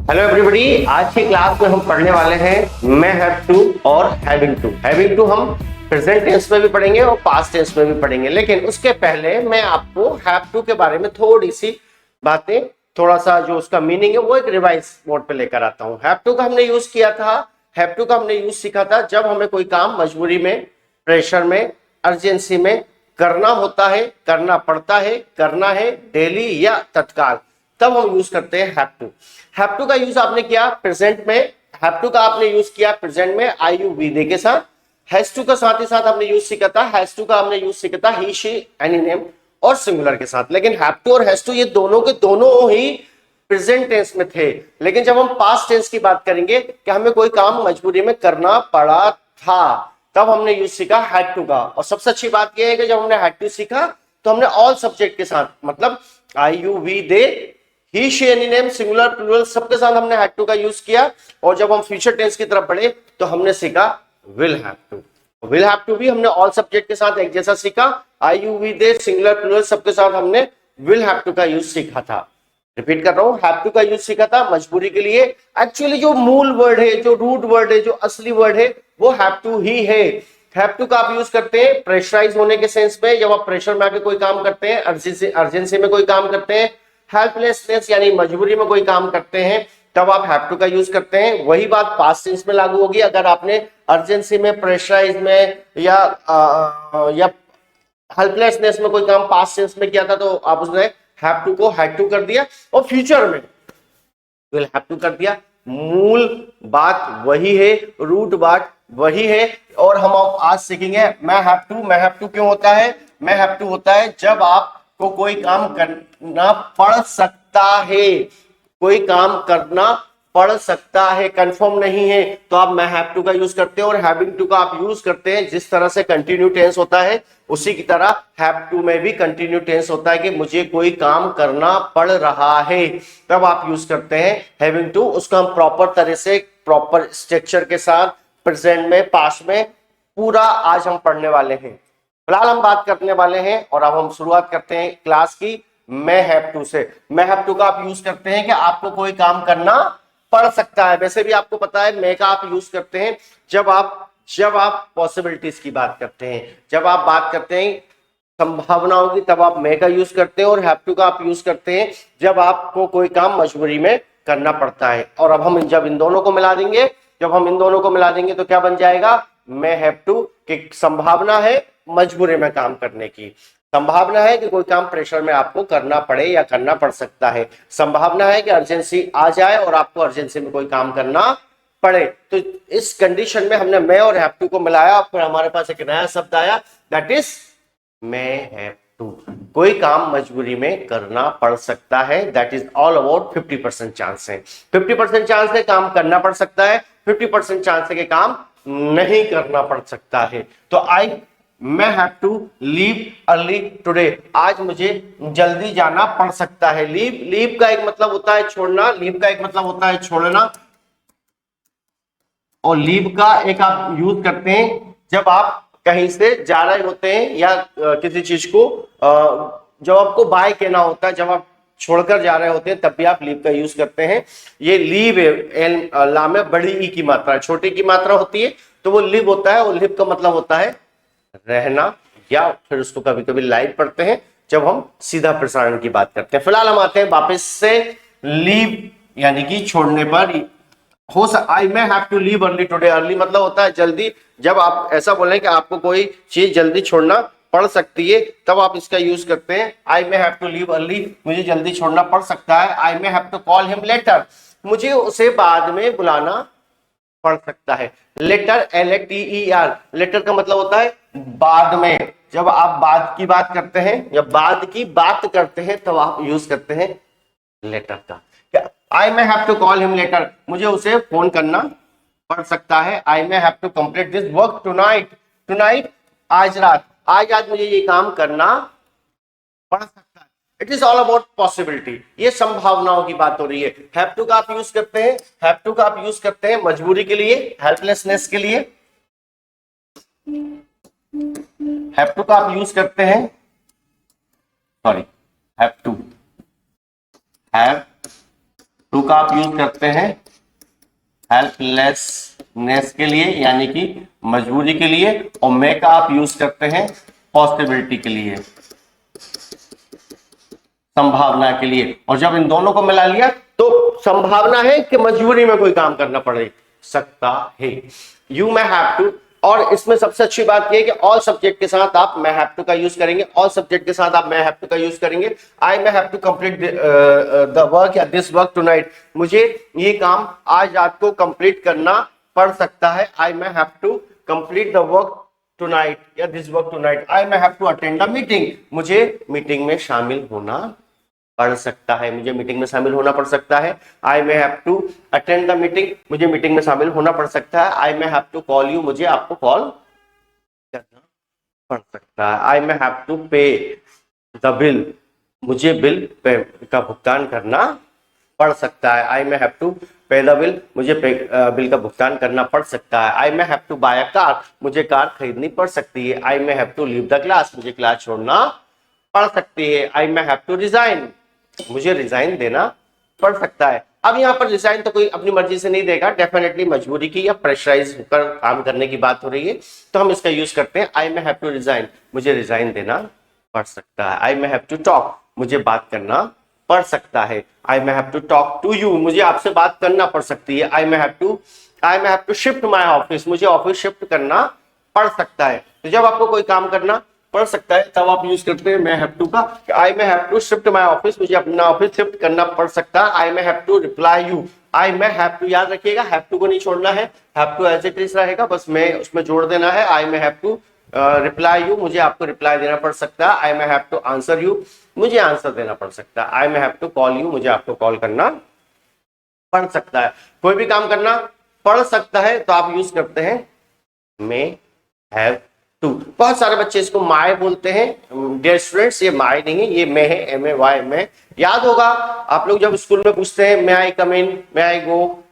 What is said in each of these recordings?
Hello everybody, आज की class में हम पढ़ने वाले हैं मैं हैव टू और हैविंग टू। हैविंग टू हम प्रेजेंट टेंस में भी पढ़ेंगे और पास्ट टेंस में भी पढ़ेंगे, लेकिन उसके पहले मैं आपको हैव टू के बारे में थोड़ी सी बातें, थोड़ा सा जो उसका मीनिंग है वो एक रिवाइज मोड पे लेकर आता हूँ। हैव टू का हमने यूज किया था, हैव टू का हमने यूज सीखा था जब हमें कोई काम मजबूरी में, प्रेशर में, अर्जेंसी में करना होता है, करना पड़ता है, करना है डेली या तत्काल, तब हम यूज करते हैं हैव टू। हैव टू का यूज आपने किया प्रेजेंट में, हैव टू का आपने यूज किया प्रेजेंट में आई यू वी दे के साथ। हैज टू का साथ ही साथ हमने यूज सीखा था, हैज टू का हमने यूज सीखा था ही शी एनी नेम और सिंगुलर के साथ। लेकिन हैव टू और हैज टू ये दोनों के दोनों ही प्रेजेंट टेंस में थे। लेकिन जब हम पास्ट टेंस की बात करेंगे कि हमें कोई काम मजबूरी में करना पड़ा था, तब हमने यूज सीखा हैड टू का। और सबसे अच्छी बात यह है कि जब हमने हैड टू सीखा तो हमने ऑल सब्जेक्ट के साथ, मतलब I you we they, he she any name, singular plural, सबके साथ हमने हैड टू का यूज किया। और जब हम फ्यूचर टेंस की तरफ बढ़े तो हमने सीखा will have to. Will have to भी हमने ऑल सब्जेक्ट के साथ एक जैसा सीखा, I you we they, singular plural सबके साथ हमने विल हैव टू का यूज सीखा था। रिपीट कर रहा हूं, हैव टू का यूज सीखा था मजबूरी के लिए। एक्चुअली जो मूल वर्ड है, जो रूट वर्ड है, जो असली वर्ड है वो हैव टू ही है। हैव टू का आप यूज करते हैं प्रेशराइज होने के सेंस में, जब आप प्रेशर में आके कोई काम करते हैं, अर्जेंसी में कोई काम करते हैं, हेल्पलेसनेस यानी मजबूरी में कोई काम करते हैं, तब आप हैव टू का यूज करते हैं। वही बात पास्ट टेंस में लागू होगी। अगर आपने अर्जेंसी में, प्रेशराइज में या हेल्पलेसनेस में कोई काम पास्ट टेंस में किया था तो आप उसने हैव टू को हैड टू कर दिया और फ्यूचर में विल हैव टू कर दिया। मूल बात वही है, रूट बात वही है। और हम आज सीखेंगे मैं हैव टू। मैं हैव टू क्यों होता है? मैं हैव टू होता है जब आपको कोई काम करना पड़ सकता है, कोई काम करना पड़ सकता है, कंफर्म नहीं है, तो आप मैं हैव टू का यूज करते हैं। और हैविंग टू का आप यूज करते हैं जिस तरह से कंटिन्यू टेंस होता है उसी की तरह हैव टू में भी कंटिन्यू टेंस होता है कि मुझे कोई काम करना पड़ रहा है, तब आप यूज करते हैं हैविंग टू। उसका हम प्रॉपर तरह से, प्रॉपर स्ट्रक्चर के साथ प्रेजेंट में, पास्ट में पूरा आज हम पढ़ने वाले हैं। फिलहाल हम बात करने वाले हैं और अब हम शुरुआत करते हैं क्लास की मैं हैव टू से। मैं हैव टू का आप यूज करते हैं कि आपको कोई काम करना पड़ सकता है। वैसे भी आपको पता है मैं का आप यूज करते हैं जब आप पॉसिबिलिटीज की बात करते हैं, जब आप बात करते हैं संभावनाओं की, तब आप मैं का यूज करते हैं। और हैव टू का आप यूज करते हैं जब आपको कोई काम मजबूरी में करना पड़ता है। और अब हम जब इन दोनों को मिला देंगे, तो क्या बन जाएगा? मैं हैव टू की संभावना है मजबूरी में काम करने की, संभावना है कि कोई काम प्रेशर में आपको करना पड़े या करना पड़ सकता है, संभावना है कि अर्जेंसी आ जाए और आपको अर्जेंसी में कोई काम करना पड़े। तो इस कंडीशन में हमने मैं और हैव टू को मिलाया, फिर हमारे पास एक नया शब्द आया, दैट इज मैं हैव टू। कोई काम मजबूरी में करना पड़ सकता है, that is all about 50% chance है। 50% चांस है काम करना पड़ सकता है, 50% चांस है कि काम नहीं करना पड़ सकता है। तो मैं have to leave early today, आज मुझे जल्दी जाना पड़ सकता है। लीव का एक मतलब होता है छोड़ना, लीव का एक मतलब होता है छोड़ना, और लीव का एक आप यूज करते हैं जब आप कहीं से जा रहे होते हैं या किसी चीज को जब आपको बाय कहना होता है, जब आप छोड़कर जा रहे होते हैं तब भी आप लीव का यूज करते हैं। ये लीव है, ला में बड़ी ई की मात्रा, छोटी की मात्रा होती है तो वो लीव होता है। और लीव का मतलब होता है रहना, या फिर उसको कभी कभी लाइव पढ़ते हैं जब हम सीधा प्रसारण की बात करते हैं। फिलहाल हम आते हैं वापस से लीव यानी कि छोड़ने पर। आई मैं have to leave early today. Early मतलब होता है जल्दी। जब आप ऐसा बोलें कि आपको कोई चीज जल्दी छोड़ना पड़ सकती है, तब आप इसका यूज करते हैं आई मैं हैव टू लीव अर्ली, मुझे जल्दी छोड़ना पड़ सकता है। आई मैं have to call him later, मुझे उसे बाद में बुलाना पड़ सकता है। लेटर, LATER, लेटर का मतलब होता है बाद में। जब आप बाद की बात करते हैं या बाद की बात करते हैं तब आप यूज करते हैं लेटर का। I may have to call him later, मुझे उसे फोन करना पड़ सकता है। I may have to complete this work tonight, tonight आज रात, आज रात मुझे ये काम करना पड़ सकता है। It is all about possibility, ये संभावनाओं की बात हो रही है। हैव टू का आप यूज करते हैं, हैव टू का आप यूज करते हैं मजबूरी के लिए, हेल्पलेसनेस के लिए। हैव टू का आप यूज करते हैं, sorry, have to, have to का आप यूज करते हैं हेल्पलेसनेस के लिए यानी कि मजबूरी के लिए, और मे का आप यूज करते हैं पॉसिबिलिटी के लिए, संभावना के लिए। और जब इन दोनों को मिला लिया तो संभावना है कि मजबूरी में कोई काम करना पड़ सकता है। यू may have to, और इसमें सबसे अच्छी बात यह है कि ऑल सब्जेक्ट के साथ आप may have to का यूज करेंगे, ऑल सब्जेक्ट के साथ आप may have to का यूज करेंगे। आई may have to complete the work या दिस वर्क टुनाइट, मुझे ये काम आज रात को कंप्लीट करना पड़ सकता है। आई may have to complete the work tonight या this work tonight. I may have to attend a meeting, मुझे मीटिंग में शामिल होना पढ़ सकता है, मुझे मीटिंग में शामिल होना पड़ सकता है। आई may have to attend the meeting, मुझे मीटिंग में शामिल होना पड़ सकता है। आई may have to call you, मुझे आपको कॉल करना पड़ सकता है। आई may have to pay the bill, मुझे बिल का भुगतान करना पड़ सकता है। आई may have to pay the bill, मुझे बिल का भुगतान करना पड़ सकता है। आई may have to buy a car, मुझे कार खरीदनी पड़ सकती है। आई may have to leave the class, मुझे क्लास छोड़ना पड़ सकती है। आई may have to resign, मुझे रिजाइन देना पड़ सकता है। अब यहाँ पर रिजाइन तो कोई अपनी मर्जी से नहीं देगा, डेफिनेटली मजबूरी की या प्रेशराइज होकर काम करने की बात हो रही है, तो हम इसका यूज करते हैं आई may have to resign, मुझे रिजाइन देना पड़ सकता है। आई may have to talk, मुझे बात करना पड़ सकता है। आई may have to talk to you, मुझे आपसे बात करना पड़ सकती है। आई may have to shift my office, मुझे ऑफिस शिफ्ट करना पड़ सकता है। तो जब आपको कोई काम करना पड़ सकता है तब आप यूज करते हैं may have to का। आई may have to shift my office, मुझे अपना ऑफिस शिफ्ट करना पड़ सकता है। आई may have to reply you, I may have to, याद रखिएगा have to को नहीं छोड़ना है, have to as it is रहेगा, बस मैं उसमें जोड़ देना है। आई may have to reply you, मुझे आपको रिप्लाई देना पड़ सकता है। आई may have to answer you, मुझे आंसर देना पड़ सकता है। आई may have to call you, मुझे आपको कॉल करना पड़ सकता है। कोई भी काम करना पड़ सकता है तो आप यूज करते हैं may have to। बहुत सारे बच्चे इसको माय बोलते हैं। डियर स्टूडेंट्स, ये माय नहीं है, ये मे है, MAY में। याद होगा आप लोग जब स्कूल में पूछते हैं मे आई कम इन, मे आई गो,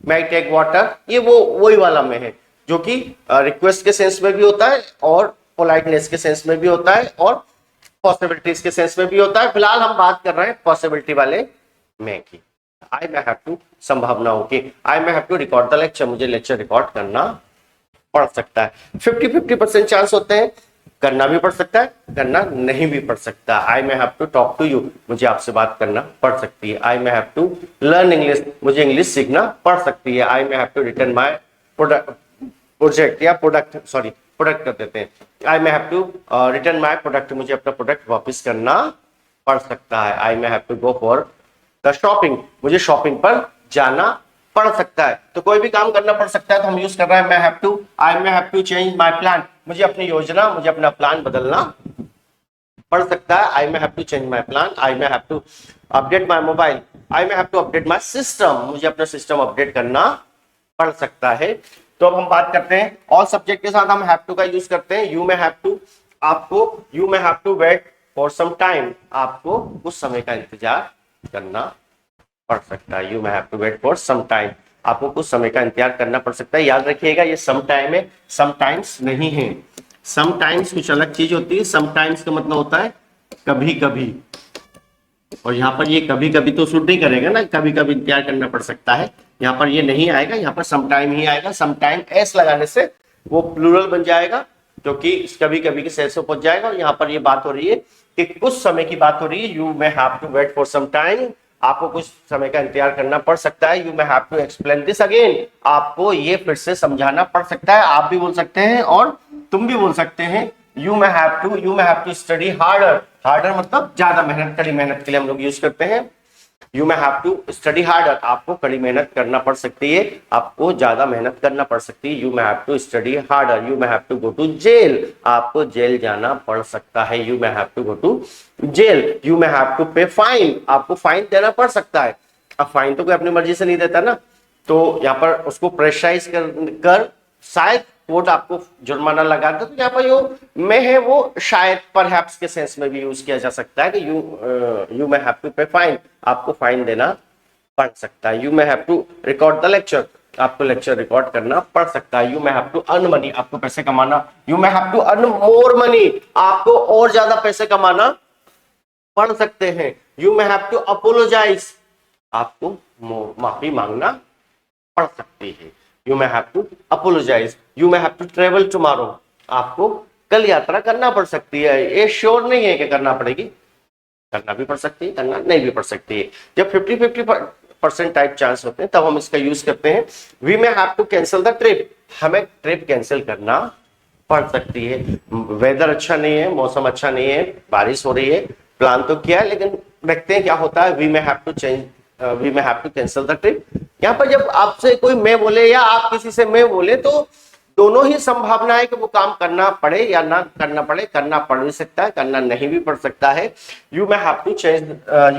मे आई टेक वाटर, ये वही वाला में है जो कि रिक्वेस्ट के सेंस में भी होता है और पोलाइटनेस के सेंस में भी होता है और पॉसिबिलिटीज के सेंस में भी होता है। फिलहाल हम बात कर रहे हैं पॉसिबिलिटी वाले में की। आई may have to, संभावनाओं की। आई may have to record the lecture, मुझे लेक्चर रिकॉर्ड करना पड़ सकता है। 50-50% चांस होते हैं, करना भी पड़ सकता है, करना नहीं भी पड़ सकता। आई may have to talk to you, मुझे आपसे बात करना पड़ सकती है। आई may have to learn English, मुझे इंग्लिश सीखना पड़ सकती है। आई may have to return my project या प्रोडक्ट कर देते हैं। आई may have to return my product, मुझे अपना प्रोडक्ट वापस करना पड़ सकता है। आई may have to go for the shopping, मुझे शॉपिंग पर जाना पड़ सकता है। तो कोई भी काम करना पड़ सकता है तो हम यूज कर रहे हैं may have to। I may have to change my plan, मुझे अपनी योजना, मुझे अपना प्लान बदलना पड़ सकता है। आई may have to change my plan। I may have to update my mobile, I may have to update my system, मुझे अपना सिस्टम अपडेट करना पड़ सकता है। तो अब हम बात करते हैं ऑल सब्जेक्ट के साथ हम have to का यूज करते हैं। you may have to, आपको you may have to wait for some time, आपको कुछ समय का इंतजार करना पड़ सकता है। you may have to wait for some time, आपको कुछ समय का इंतजार करना पड़ सकता है। याद रखिएगा ये सम टाइम है, समटाइम्स नहीं है। समटाइम्स कुछ अलग चीज होती है, समटाइम्स का मतलब होता है कभी कभी, और यहाँ पर ये कभी कभी तो सूट नहीं करेगा ना, कभी कभी इंतजार करना पड़ सकता है। यहाँ पर ये नहीं आएगा, यहाँ पर समटाइम ही आएगा। समटाइम एस लगाने से वो प्लूरल बन जाएगा जो कि कभी कभी के सेंस में पहुंच जाएगा। और यहाँ पर ये बात हो रही है कि कुछ समय की बात हो रही है। You may have to wait for some time, आपको कुछ समय का इंतजार करना पड़ सकता है। You may have to explain this again, आपको ये फिर से समझाना पड़ सकता है। आप भी बोल सकते हैं और तुम भी बोल सकते हैं। You may have to study harder, harder मतलब ज्यादा मेहनत, कड़ी मेहनत के लिए हम लोग यूज करते हैं। You may have to study harder, आपको कड़ी मेहनत करना पड़ सकती है, आपको ज्यादा मेहनत करना पड़ सकती है। You may have to study harder। You may have to go to jail, आपको जेल जाना पड़ सकता है। You may have to go to jail। You may have to pay fine, आपको फाइन देना पड़ सकता है। अब फाइन तो कोई अपनी मर्जी से नहीं देता ना, तो यहाँ पर उसको प्रेशराइज कर शायद कोर्ट आपको जुर्माना लगा दे, तो यहाँ पर जो में है वो शायद परहैप्स के सेंस में भी यूज किया जा सकता है कि you may have to pay fine, आपको फाइन देना पड़ सकता है। You may have to record the lecture, आपको लेक्चर रिकॉर्ड करना पड़ सकता है। You may have to earn money, आपको पैसे कमाना। You may have to earn more money, आपको और ज्यादा पैसे कमाना पड़ सकते हैं। You may have to apologize, आपको माफी मांगना पड़ सकती है। You may have to apologise, you may have to travel tomorrow, आपको कल यात्रा करना पड़ सकती है। ये श्योर नहीं है कि करना पड़ेगी, करना भी पड़ सकती है, करना नहीं भी पड़ सकती है। जब 50-50% टाइप चांस होते हैं तब हम इसका यूज करते हैं। We may have to cancel the trip, हमें ट्रिप कैंसिल करना पड़ सकती है। वेदर अच्छा नहीं है, मौसम अच्छा नहीं है, बारिश हो रही है, प्लान तो किया है लेकिन देखते हैं क्या होता है। We may have to change, we may have to cancel the trip. यहाँ पर जब आपसे कोई मैं बोले या आप किसी से मैं बोले तो दोनों ही संभावना है कि वो काम करना पड़े या ना करना पड़े। करना पड़ भी सकता है, करना नहीं भी पड़ सकता है। You may have to change,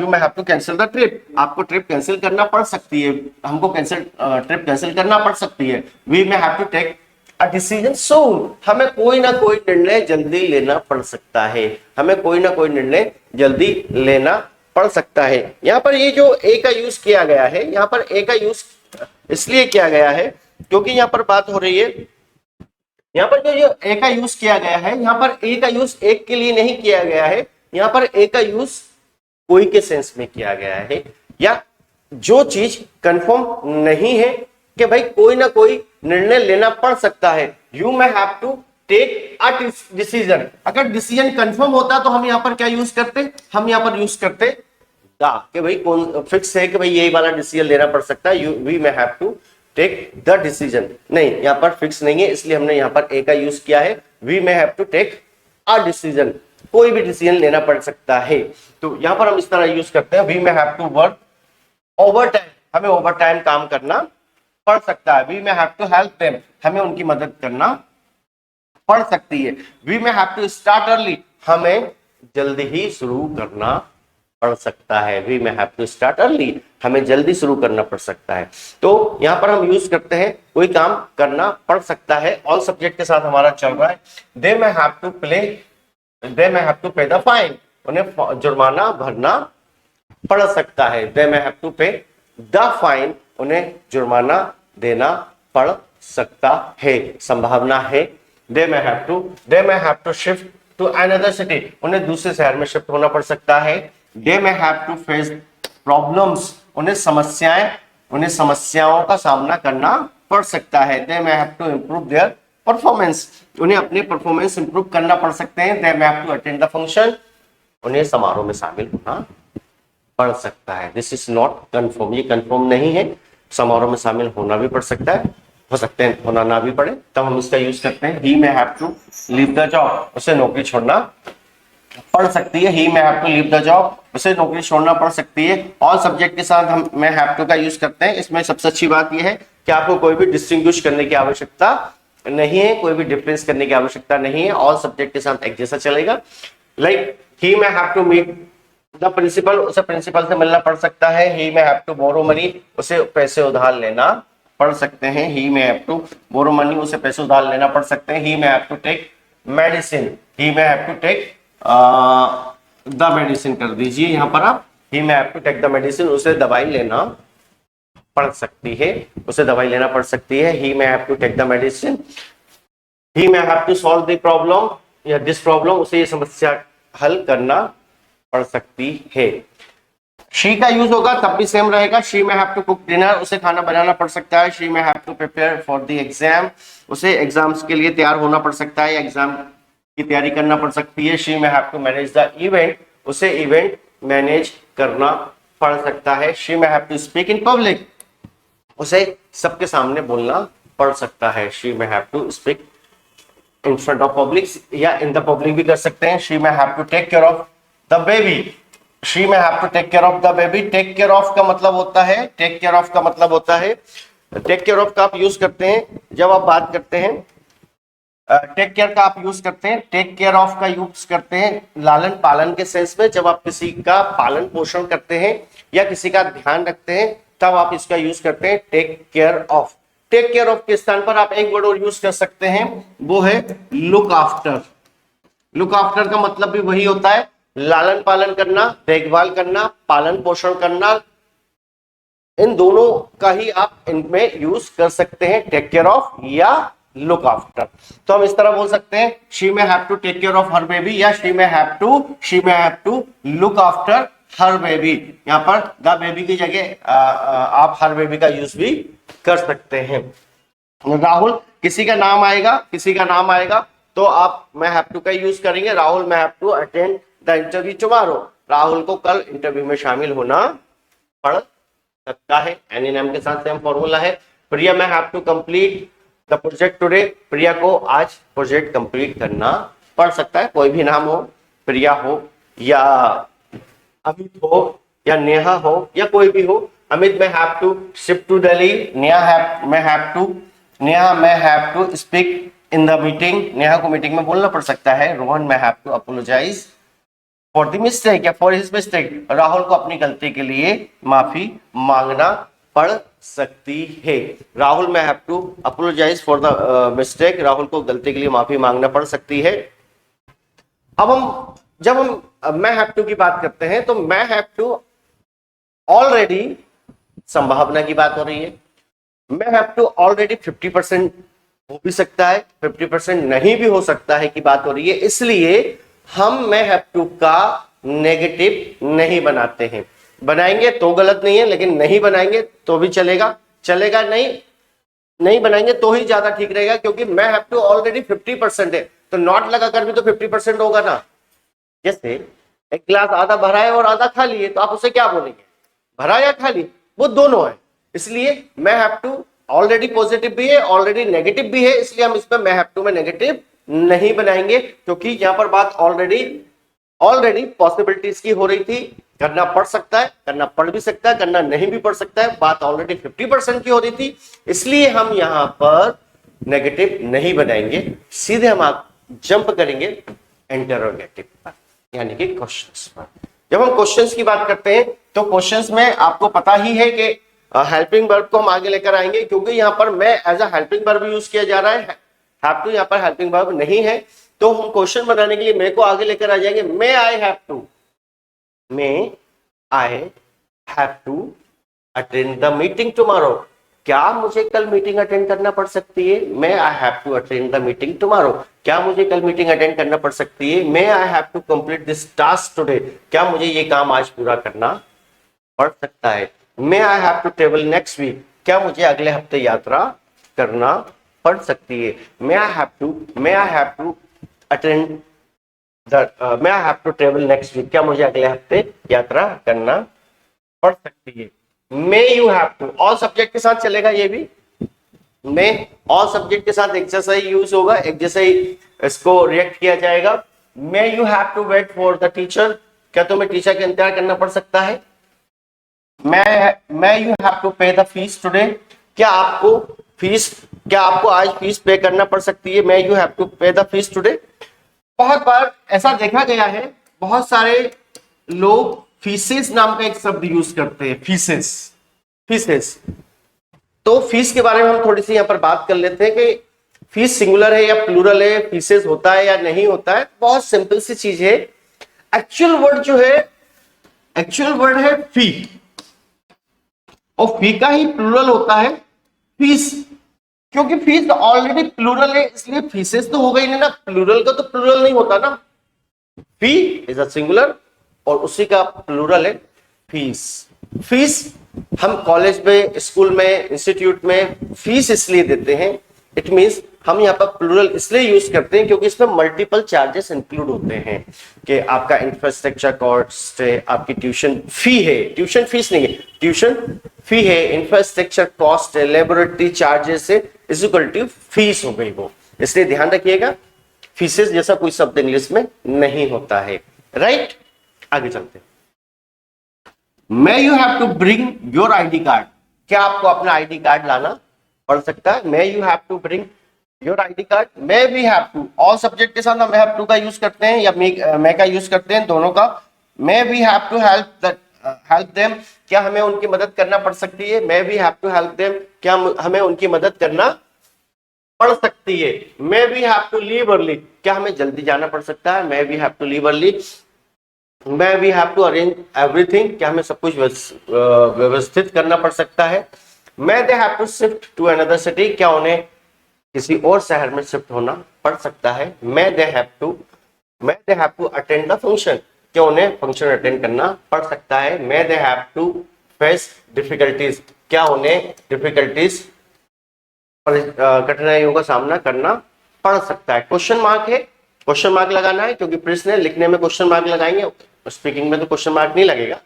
you may have to cancel the trip, आपको ट्रिप कैंसिल करना पड़ सकती है, हमको ट्रिप कैंसिल करना पड़ सकती है। We may have to take a decision soon, हमें कोई ना कोई निर्णय जल्दी लेना पड़ सकता है, हमें कोई ना कोई निर्णय जल्दी लेना पड़ सकता है। यहाँ पर ये जो ए का यूज किया गया है, यहाँ पर ए का यूज इसलिए किया गया है क्योंकि यहाँ पर बात हो रही है, यहाँ पर जो ए का यूज किया गया है, यहाँ पर ए का यूज एक के लिए नहीं किया गया है, यहाँ पर ए का यूज कोई के सेंस में किया गया है, या जो चीज कंफर्म नहीं है कि भाई कोई ना कोई निर्णय लेना पड़ सकता है। You may have to take a decision, अगर डिसीजन कंफर्म होता तो हम यहाँ पर क्या यूज करते, हम यहाँ पर यूज करते दा, कि भाई कौन फिक्स है कि भाई यही वाला डिसीजन लेना पड़ सकता है। We may have to take the decision, नहीं यहाँ पर फिक्स नहीं है इसलिए हमने यहाँ पर ए का यूज किया है। We may have to take a decision, कोई भी डिसीजन लेना पड़ सकता है, तो यहाँ पर हम इस तरह यूज करते हैं। We may have to work over time, हमें ओवर टाइम काम करना पड़ सकता है। We may have to help them, हमें उनकी मदद करना पड़ सकती है। We may have to start early, हमें जल्दी ही शुरू करना पड़ सकता है। We may have to start early, हमें जल्दी शुरू करना पड़ सकता है। तो यहां पर हम यूज करते हैं कोई काम करना पड़ सकता है। ऑल सब्जेक्ट के साथ हमारा चल रहा है। They may have to play, they may have to pay the fine, उन्हें जुर्माना भरना पड़ सकता है। They may have to pay the fine, उन्हें जुर्माना देना पड़ सकता है, संभावना है। They may have to shift to another city, उन्हें दूसरे शहर में शिफ्ट होना पड़ सकता है। They may have to face problems, उन्हें समस्याओं का सामना करना पड़ सकता है। They may have to improve their performance, उन्हें अपने परफॉर्मेंस इंप्रूव करना पड़ सकते हैं। They may have to attend the function, उन्हें समारोह में शामिल होना पड़ सकता है। दिस इज नॉट कंफर्म, ये कंफर्म नहीं है, समारोह में शामिल होना भी पड़ सकता है, हो सकते हैं होना ना भी पड़े, तब हम इसका यूज करते हैं। He may have to leave the job, उसे नौकरी छोड़ना पड़ सकती है। He may have to leave the job, उसे नौकरी छोड़ना पड़ सकती है। ऑल सब्जेक्ट के साथ हम मैं हैव टू का यूज करते हैं। इसमें सबसे अच्छी बात यह है कि आपको कोई भी डिस्टिंग्विश करने की आवश्यकता नहीं है, कोई भी डिफरेंस करने की आवश्यकता नहीं है। ऑल सब्जेक्ट के साथ एक जैसा चलेगा। Like he may have to meet the principal, उसे प्रिंसिपल से मिलना पड़ सकता है। He may have to borrow money, उसे पैसे उधार लेना पड़ सकते हैं। He may have to borrow money, उसे पैसे उधार लेना पड़ सकते हैं। He may have to take medicine, he may have to take the medicine कर दीजिए यहाँ पर आप। He may have to take the medicine, उसे दवाई लेना पड़ सकती है, उसे दवाई लेना पड़ सकती है। He may have to take the medicine. He may have to solve the problem या दिस प्रॉब्लम, उसे ये समस्या हल करना पड़ सकती है। शी का यूज होगा तब भी सेम रहेगा। She may have to cook dinner, उसे खाना बनाना पड़ सकता है। She may have to prepare for the exam, उसे एग्जाम्स के लिए तैयार होना पड़ सकता है, एग्जाम की तैयारी करना पड़ सकती है। She may have to manage the event, उसे इवेंट मैनेज करना पड़ सकता है। She may have to speak in public, उसे सबके सामने बोलना पड़ सकता है। She may have to speak in front of public या इन द पब्लिक भी कर सकते हैं। She may have to take care of the baby, she may have to take care of the baby. Take care of का मतलब होता है, take care of का मतलब होता है, टेक केयर ऑफ का आप यूज करते हैं जब आप बात करते हैं, टेक केयर का आप यूज करते हैं, टेक केयर ऑफ का यूज करते हैं लालन पालन के सेंस में। जब आप किसी का पालन पोषण करते हैं या किसी का ध्यान रखते हैं तब आप इसका यूज करते हैं take care of. Take care of के स्थान पर आप एक वर्ड और यूज कर सकते हैं, वो है लुक आफ्टर। लुक आफ्टर का मतलब भी वही होता है, लालन पालन करना, देखभाल करना, पालन पोषण करना, इन दोनों का ही आप इनमें यूज कर सकते हैं, टेक केयर ऑफ या लुक आफ्टर। तो हम इस तरह बोल सकते हैं she may have to take care of her baby या she may have to look after her baby, यहाँ पर द बेबी की जगह आप हर बेबी का यूज भी कर सकते हैं। राहुल किसी का नाम आएगा, किसी का नाम आएगा तो आप मैं हैव टू का यूज करेंगे। Rahul may have to attend the interview tomorrow, Rahul को कल इंटरव्यू में शामिल होना पड़ सकता है। एनी नेम के साथ सेम फॉर्मूला है। Priya may have to complete the project today, Priya को आज प्रोजेक्ट कंप्लीट करना पड़ सकता है। कोई भी नाम हो, प्रिया हो या अमित हो या नेहा हो या कोई भी हो। Amit may have to shift to Delhi, Neha may have to speak in the meeting, Neha को मीटिंग में बोलना पड़ सकता है। Rohan may have to apologise for the mistake या फॉर हिज मिस्टेक, राहुल को अपनी गलती के लिए माफी मांगना पड़ सकती है। Rahul may have to apologise for the mistake, Rahul को गलती के लिए माफी मांगना पड़ सकती है। अब जब हम मैं हैव टू की बात करते हैं तो मैं हैव टू ऑलरेडी संभावना की बात हो रही है। मैं हैव टू ऑलरेडी 50% हो भी सकता है, 50% नहीं भी हो सकता है की बात हो रही है। इसलिए हम मैं हैव टू का नेगेटिव नहीं बनाते हैं। बनाएंगे तो गलत नहीं है, लेकिन नहीं बनाएंगे तो भी चलेगा। नहीं बनाएंगे तो ही ज्यादा ठीक रहेगा, क्योंकि मैं हैव टू ऑलरेडी 50% है तो नॉट लगाकर भी तो 50% होगा ना। जैसे एक गिलास आधा भरा है और आधा खाली है तो आप उसे क्या बोलेंगे, भरा या खाली? वो दोनों है। इसलिए मैं हैव टू ऑलरेडी पॉजिटिव भी है, ऑलरेडी नेगेटिव भी है, इसलिए हम इसमें मैं हैव टू में नेगेटिव नहीं बनाएंगे, क्योंकि यहां पर बात ऑलरेडी पॉसिबिलिटीज की हो रही थी। करना पड़ सकता है, करना पड़ भी सकता है, करना नहीं भी पड़ सकता है। बात ऑलरेडी 50% की हो रही थी, इसलिए हम यहां पर नेगेटिव नहीं बनाएंगे। सीधे हम जंप करेंगे इंटरोगेटिव पर, यानी कि क्वेश्चंस पर। जब हम क्वेश्चंस की बात करते हैं तो क्वेश्चंस में आपको पता ही है कि हेल्पिंग वर्ब को हम आगे लेकर आएंगे, क्योंकि यहां पर may as a helping verb use किया जा रहा है। हैव टू यहां पर हेल्पिंग वर्ब नहीं है, तो हम क्वेश्चन बनाने के लिए मैं को आगे लेकर आ जाएंगे। May I have to attend the meeting tomorrow, क्या मुझे कल मीटिंग अटेंड करना पड़ सकती है? May I have to attend the meeting tomorrow, क्या मुझे कल मीटिंग अटेंड करना पड़ सकती है? May I have to complete this task today, क्या मुझे ये काम आज पूरा करना पड़ सकता है? May I have to travel next week, क्या मुझे अगले हफ्ते यात्रा करना पड़ सकती है? May I have to attend may I have to travel next week, क्या मुझे अगले हफ्ते यात्रा करना पड़ सकती है? May you have to all subject के साथ चलेगा, ये भी में ऑल सब्जेक्ट के साथ एक जैसा ही यूज होगा, एक जैसा ही इसको रिएक्ट किया जाएगा। May you have to wait for the teacher, क्या तुम्हें टीचर का इंतजार करना पड़ सकता है? मैं you have to pay the fees today, क्या आपको आज फीस पे करना पड़ सकती है? मैं you have to pay the fees today. बहुत बार ऐसा देखा गया है, बहुत सारे लोग फीसेस नाम का एक शब्द यूज करते हैं, फीसेस। तो फीस के बारे में हम थोड़ी सी यहां पर बात कर लेते हैं कि फीस सिंगुलर है या प्लूरल है, फीसेस होता है या नहीं होता है। बहुत सिंपल सी चीज है। एक्चुअल वर्ड है फी, और फी का ही प्लूरल होता है फीस, क्योंकि फीस ऑलरेडी प्लूरल है, इसलिए फीसेस तो हो गई नहीं ना, प्लूरल का तो प्लूरल नहीं होता ना। फी इज अ सिंगुलर और उसी का प्लूरल है फीस। हम कॉलेज में, स्कूल में, इंस्टीट्यूट में फीस इसलिए देते हैं, इट मींस हम यहाँ पर प्लूरल इसलिए यूज करते हैं क्योंकि इसमें मल्टीपल चार्जेस इंक्लूड होते हैं कि आपका इंफ्रास्ट्रक्चर कॉस्ट है, आपकी ट्यूशन फी है, ट्यूशन फीस नहीं है, ट्यूशन फी है, इंफ्रास्ट्रक्चर कॉस्ट है, लेबोरेटरी चार्जेस है, इज इक्वल टू फीस हो गई वो। इसलिए ध्यान रखिएगा, फीसेस जैसा कोई शब्द इंग्लिश में नहीं होता है। राइट, आगे चलते हैं। May you have to bring your ID card, क्या आपको अपना ID कार्ड लाना पड़ सकता है? May you have to bring your ID card, may we have to all subject के साथ हम have to का यूज करते हैं या may का यूज करते हैं, दोनों का। May we have to help them, क्या हमें उनकी मदद करना पड़ सकती है? May we have to help them, क्या हमें उनकी मदद करना पड़ सकती है? May we have to leave early, क्या हमें जल्दी जाना पड़ सकता है? May we have to leave early। May we have to arrange everything, क्या हमें सब कुछ व्यवस्थित करना पड़ सकता है? May they have to shift to another city, क्या उन्हें किसी और शहर में शिफ्ट होना पड़ सकता है? May they have to attend the function, क्या उन्हें फंक्शन अटेंड करना पड़ सकता है। May they have to face difficulties, क्या उन्हें डिफिकल्टीज कठिनाइयों का सामना करना पड़ सकता है। क्वेश्चन मार्क है, क्वेश्चन मार्क लगाना है क्योंकि प्रश्न है, लिखने में क्वेश्चन मार्क लगाएंगे, स्पीकिंग में तो क्वेश्चन मार्क नहीं लगेगा।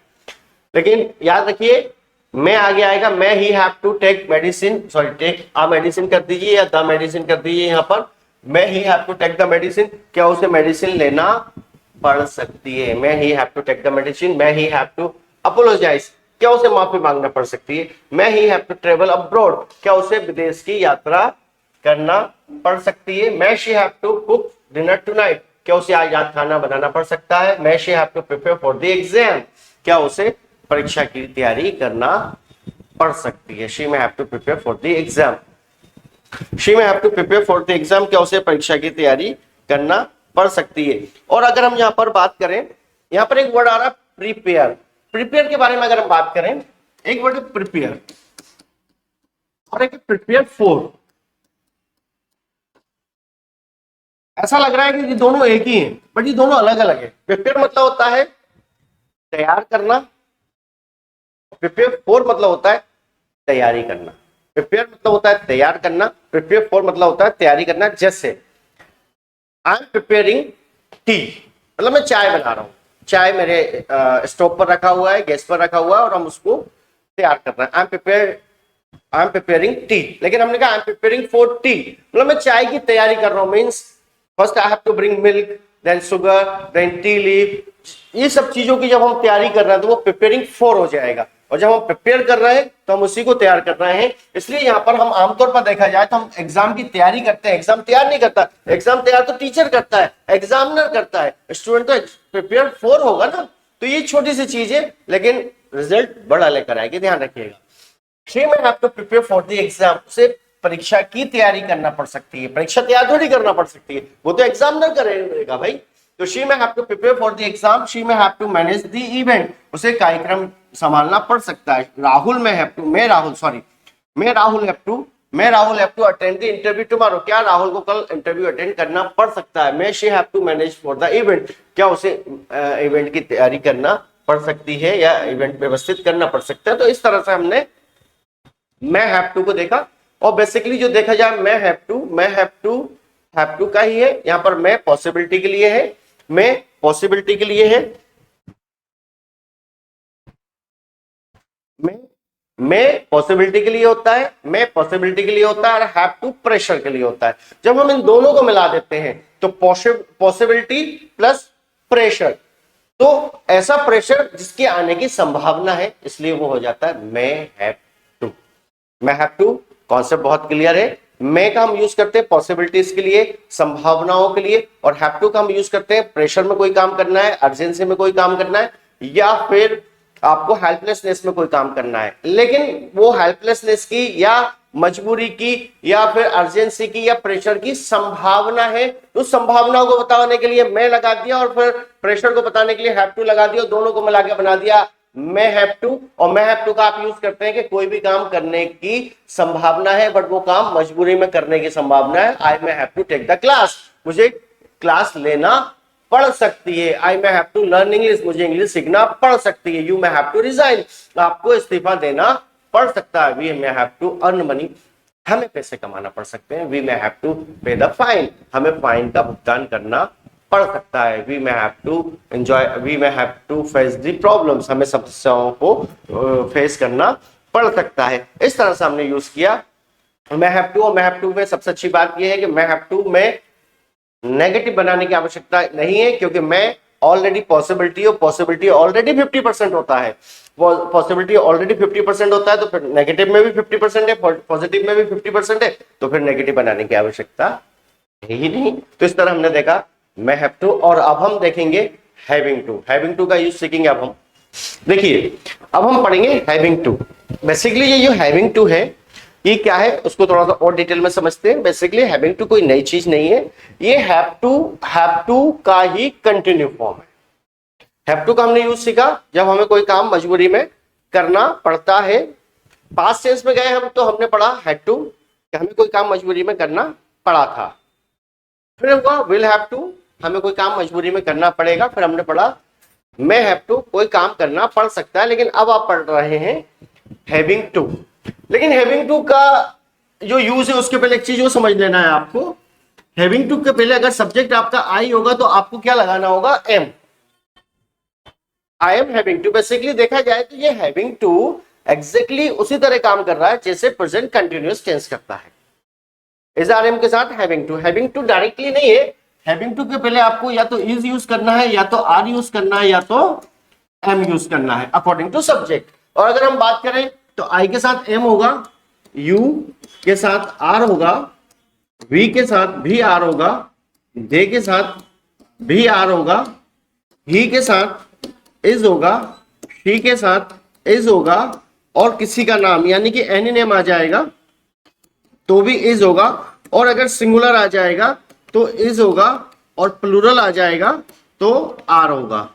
लेकिन याद रखिए मैं आगे आएगा, may he have to take medicine, sorry take a medicine कर दीजिए या द मेडिसिन कर दीजिए। यहाँ पर may he have to take the medicine, क्या उसे मेडिसिन लेना पड़ सकती है। May he have to take the medicine, may he have to apologise, क्या उसे माफी मांगना पड़ सकती है। May he have to travel abroad, क्या उसे विदेश की यात्रा करना पड़ सकती है। May she have to cook dinner tonight, क्या उसे आज रात खाना बनाना पड़ सकता है। May she have to prepare for the exam, क्या उसे परीक्षा की तैयारी करना पड़ सकती है। She may have to prepare for the exam, she may have to prepare for the exam, क्या उसे परीक्षा की तैयारी करना पड़ सकती है। और अगर हम यहां पर बात करें, यहां पर एक वर्ड आ रहा है प्रिपेयर, प्रिपेयर के बारे में अगर हम बात करें, एक वर्ड है प्रिपेयर और एक प्रिपेयर फॉर। ऐसा लग रहा है कि ये दोनों एक ही हैं, बट ये दोनों अलग अलग है। प्रिपेयर मतलब होता है तैयार करना, प्रिपेयर फॉर मतलब होता है तैयारी करना। प्रिपेयर मतलब होता है तैयार करना, प्रिपेयर फॉर मतलब होता है तैयारी करना। जैसे आई एम प्रिपेयरिंग टी, मतलब मैं चाय बना रहा हूं, चाय मेरे स्टोव पर रखा हुआ है, गैस पर रखा हुआ है और हम उसको तैयार कर रहे हैं। आई एम प्रिपेयरिंग टी, लेकिन हमने कहा I am preparing for tea, मतलब मैं चाय की तैयारी कर रहा हूं। Means first I have to bring milk, then sugar, then tea leaf, ये सब चीजों की जब हम तैयारी कर रहे हैं तो वो प्रिपेयरिंग फॉर हो जाएगा। और जब हम प्रिपेयर कर रहे हैं तो हम उसी को तैयार कर रहे हैं। इसलिए यहाँ पर हम आमतौर पर देखा जाए तो हम एग्जाम की तैयारी करते हैं, एग्जाम तैयार नहीं करता। एग्जाम तैयार तो टीचर करता है, एग्जामिनर करता है, स्टूडेंट तो प्रिपेयर फॉर होगा ना। तो ये छोटी सी चीज है लेकिन रिजल्ट बड़ा लेकर आएगी, ध्यान रखिएगा। She may have to prepare for the exam, उसे परीक्षा की तैयारी करना पड़ सकती है, परीक्षा तैयार थोड़ी करना पड़ सकती है, वो तो एग्जामिनर करेगा भाई। तो she may have to prepare for the exam, she may have to manage the event, उसे कार्यक्रम संभालना पड़ सकता है। राहुल में have to, may Rahul have to attend the interview tomorrow, क्या राहुल को कल इंटरव्यू अटेंड करना पड़ सकता है। May she have to manage for the event, क्या उसे इवेंट की तैयारी करना पड़ सकती है या इवेंट व्यवस्थित करना पड़ सकता है। तो इस तरह से हमने मैं हैव टू को देखा। और बेसिकली जो देखा जाए मैं हैव टू का ही है, यहां पर मैं पॉसिबिलिटी के लिए है, मैं पॉसिबिलिटी के लिए है, मैं पॉसिबिलिटी के लिए होता है, मैं पॉसिबिलिटी के लिए होता है और हैव टू प्रेशर के लिए होता है। जब हम इन दोनों को मिला देते हैं तो पॉसिबिलिटी प्लस प्रेशर, तो ऐसा प्रेशर जिसके आने की संभावना है, इसलिए वो हो जाता है मैं हैव टू। मैं हैव टू कॉन्सेप्ट बहुत क्लियर है। मैं का हम यूज करते हैं पॉसिबिलिटीज के लिए, संभावनाओं के लिए, और हैव टू का हम यूज करते हैं प्रेशर में कोई काम करना है, अर्जेंसी में कोई काम करना है, या फिर आपको हेल्पलेसनेस में कोई काम करना है। लेकिन वो हेल्पलेसनेस की या मजबूरी की या फिर अर्जेंसी की या प्रेशर की संभावना है, तो संभावनाओं को बताने के लिए मैं लगा दिया और फिर प्रेशर को बताने के लिए हैव टू लगा दिया, दोनों को मिला के बना दिया मैं हैव टू। और मैं हैव टू का आप यूज करते हैं कि कोई भी काम करने की संभावना है बट वो काम मजबूरी में करने की संभावना है। I may have to take the class, मुझे क्लास लेना पढ़ सकती है। I may have to learn English, मुझे इंग्लिश सीखना पड़ सकती है। You may have to resign, आपको इस्तीफा देना पड़ सकता है। We may have to earn money, हमें पैसे कमाना पड़ सकते हैं। We may have to pay the fine, हमें फाइन का भुगतान करना पड़ सकता है। We may have to enjoy, we may have to face the problems, हमें समस्याओं को फेस करना पड़ सकता है। इस तरह से हमने यूज किया मैं हैव टू। और मैं हैव टू में सबसे अच्छी बात यह है कि मैं हैव टू में नेगेटिव बनाने की आवश्यकता नहीं है, क्योंकि मैं ऑलरेडी पॉसिबिलिटी, और पॉसिबिलिटी ऑलरेडी 50% होता है, पॉसिबिलिटी ऑलरेडी 50% होता है, तो फिर नेगेटिव में भी 50% है, पॉजिटिव में भी 50% है, तो फिर नेगेटिव बनाने की आवश्यकता है ही नहीं। तो इस तरह हमने देखा मैं हैव टू। और अब हम देखेंगे हैविंग टू। हैविंग टू का यूज सीखेंगे अब हम। देखिए अब हम पढ़ेंगे हैविंग टू। बेसिकली ये जो हैविंग टू है ये क्या है उसको थोड़ा सा और डिटेल में समझते हैं। बेसिकली हैविंग टू कोई नई चीज नहीं है, ये हैव टू का ही कंटिन्यू फॉर्म है। हैव टू का हमने यूज सीखा जब हमें कोई काम मजबूरी में करना पड़ता है। पास्ट टेंस में गए हम तो हमने पढ़ा हैड टू, हमें कोई काम मजबूरी में करना पड़ा था। फिर हुआ विल हैव टू, हमें कोई काम मजबूरी में करना पड़ेगा। फिर हमने पढ़ा मैं हैव टू कोई काम करना पड़ सकता है, लेकिन अब आप पढ़ रहे हैं हैविंग टू। लेकिन हैविंग टू का जो यूज है उसके पहले एक चीज वो समझ लेना है आपको। हैविंग टू के पहले अगर सब्जेक्ट आपका आई होगा तो आपको क्या लगाना होगा? Am. I am having to. Basically देखा जाए तो ये हैविंग टू एग्जैक्टली उसी तरह काम कर रहा है जैसे प्रेजेंट कंटिन्यूअस टेंस करता है। इज आर एम के साथ having to. Having to directly नहीं है, हैविंग टू के पहले आपको या तो इज यूज करना है, या तो आर यूज करना है, या तो एम यूज करना है अकॉर्डिंग टू सब्जेक्ट। और अगर हम बात करें तो आई के साथ एम होगा, यू के साथ आर होगा, वी के साथ भी आर होगा, दे के साथ भी आर होगा, ही के साथ इज होगा, शी के साथ इज होगा, और किसी का नाम यानी कि एनी नेम आ जाएगा तो भी इज होगा। और अगर सिंगुलर आ जाएगा तो इज होगा, और प्लूरल आ जाएगा तो आर होगा।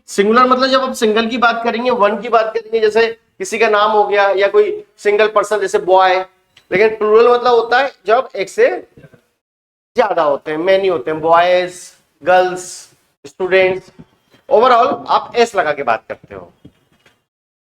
सिंगुलर मतलब जब आप सिंगल की बात करेंगे, वन की बात करेंगे, जैसे किसी का नाम हो गया या कोई सिंगल पर्सन जैसे बॉय। लेकिन प्लूरल मतलब होता है जब एक से ज्यादा होते हैं, मैनी होते हैं, बॉयज, गर्ल्स, स्टूडेंट्स। ओवरऑल आप एस लगा के बात करते हो।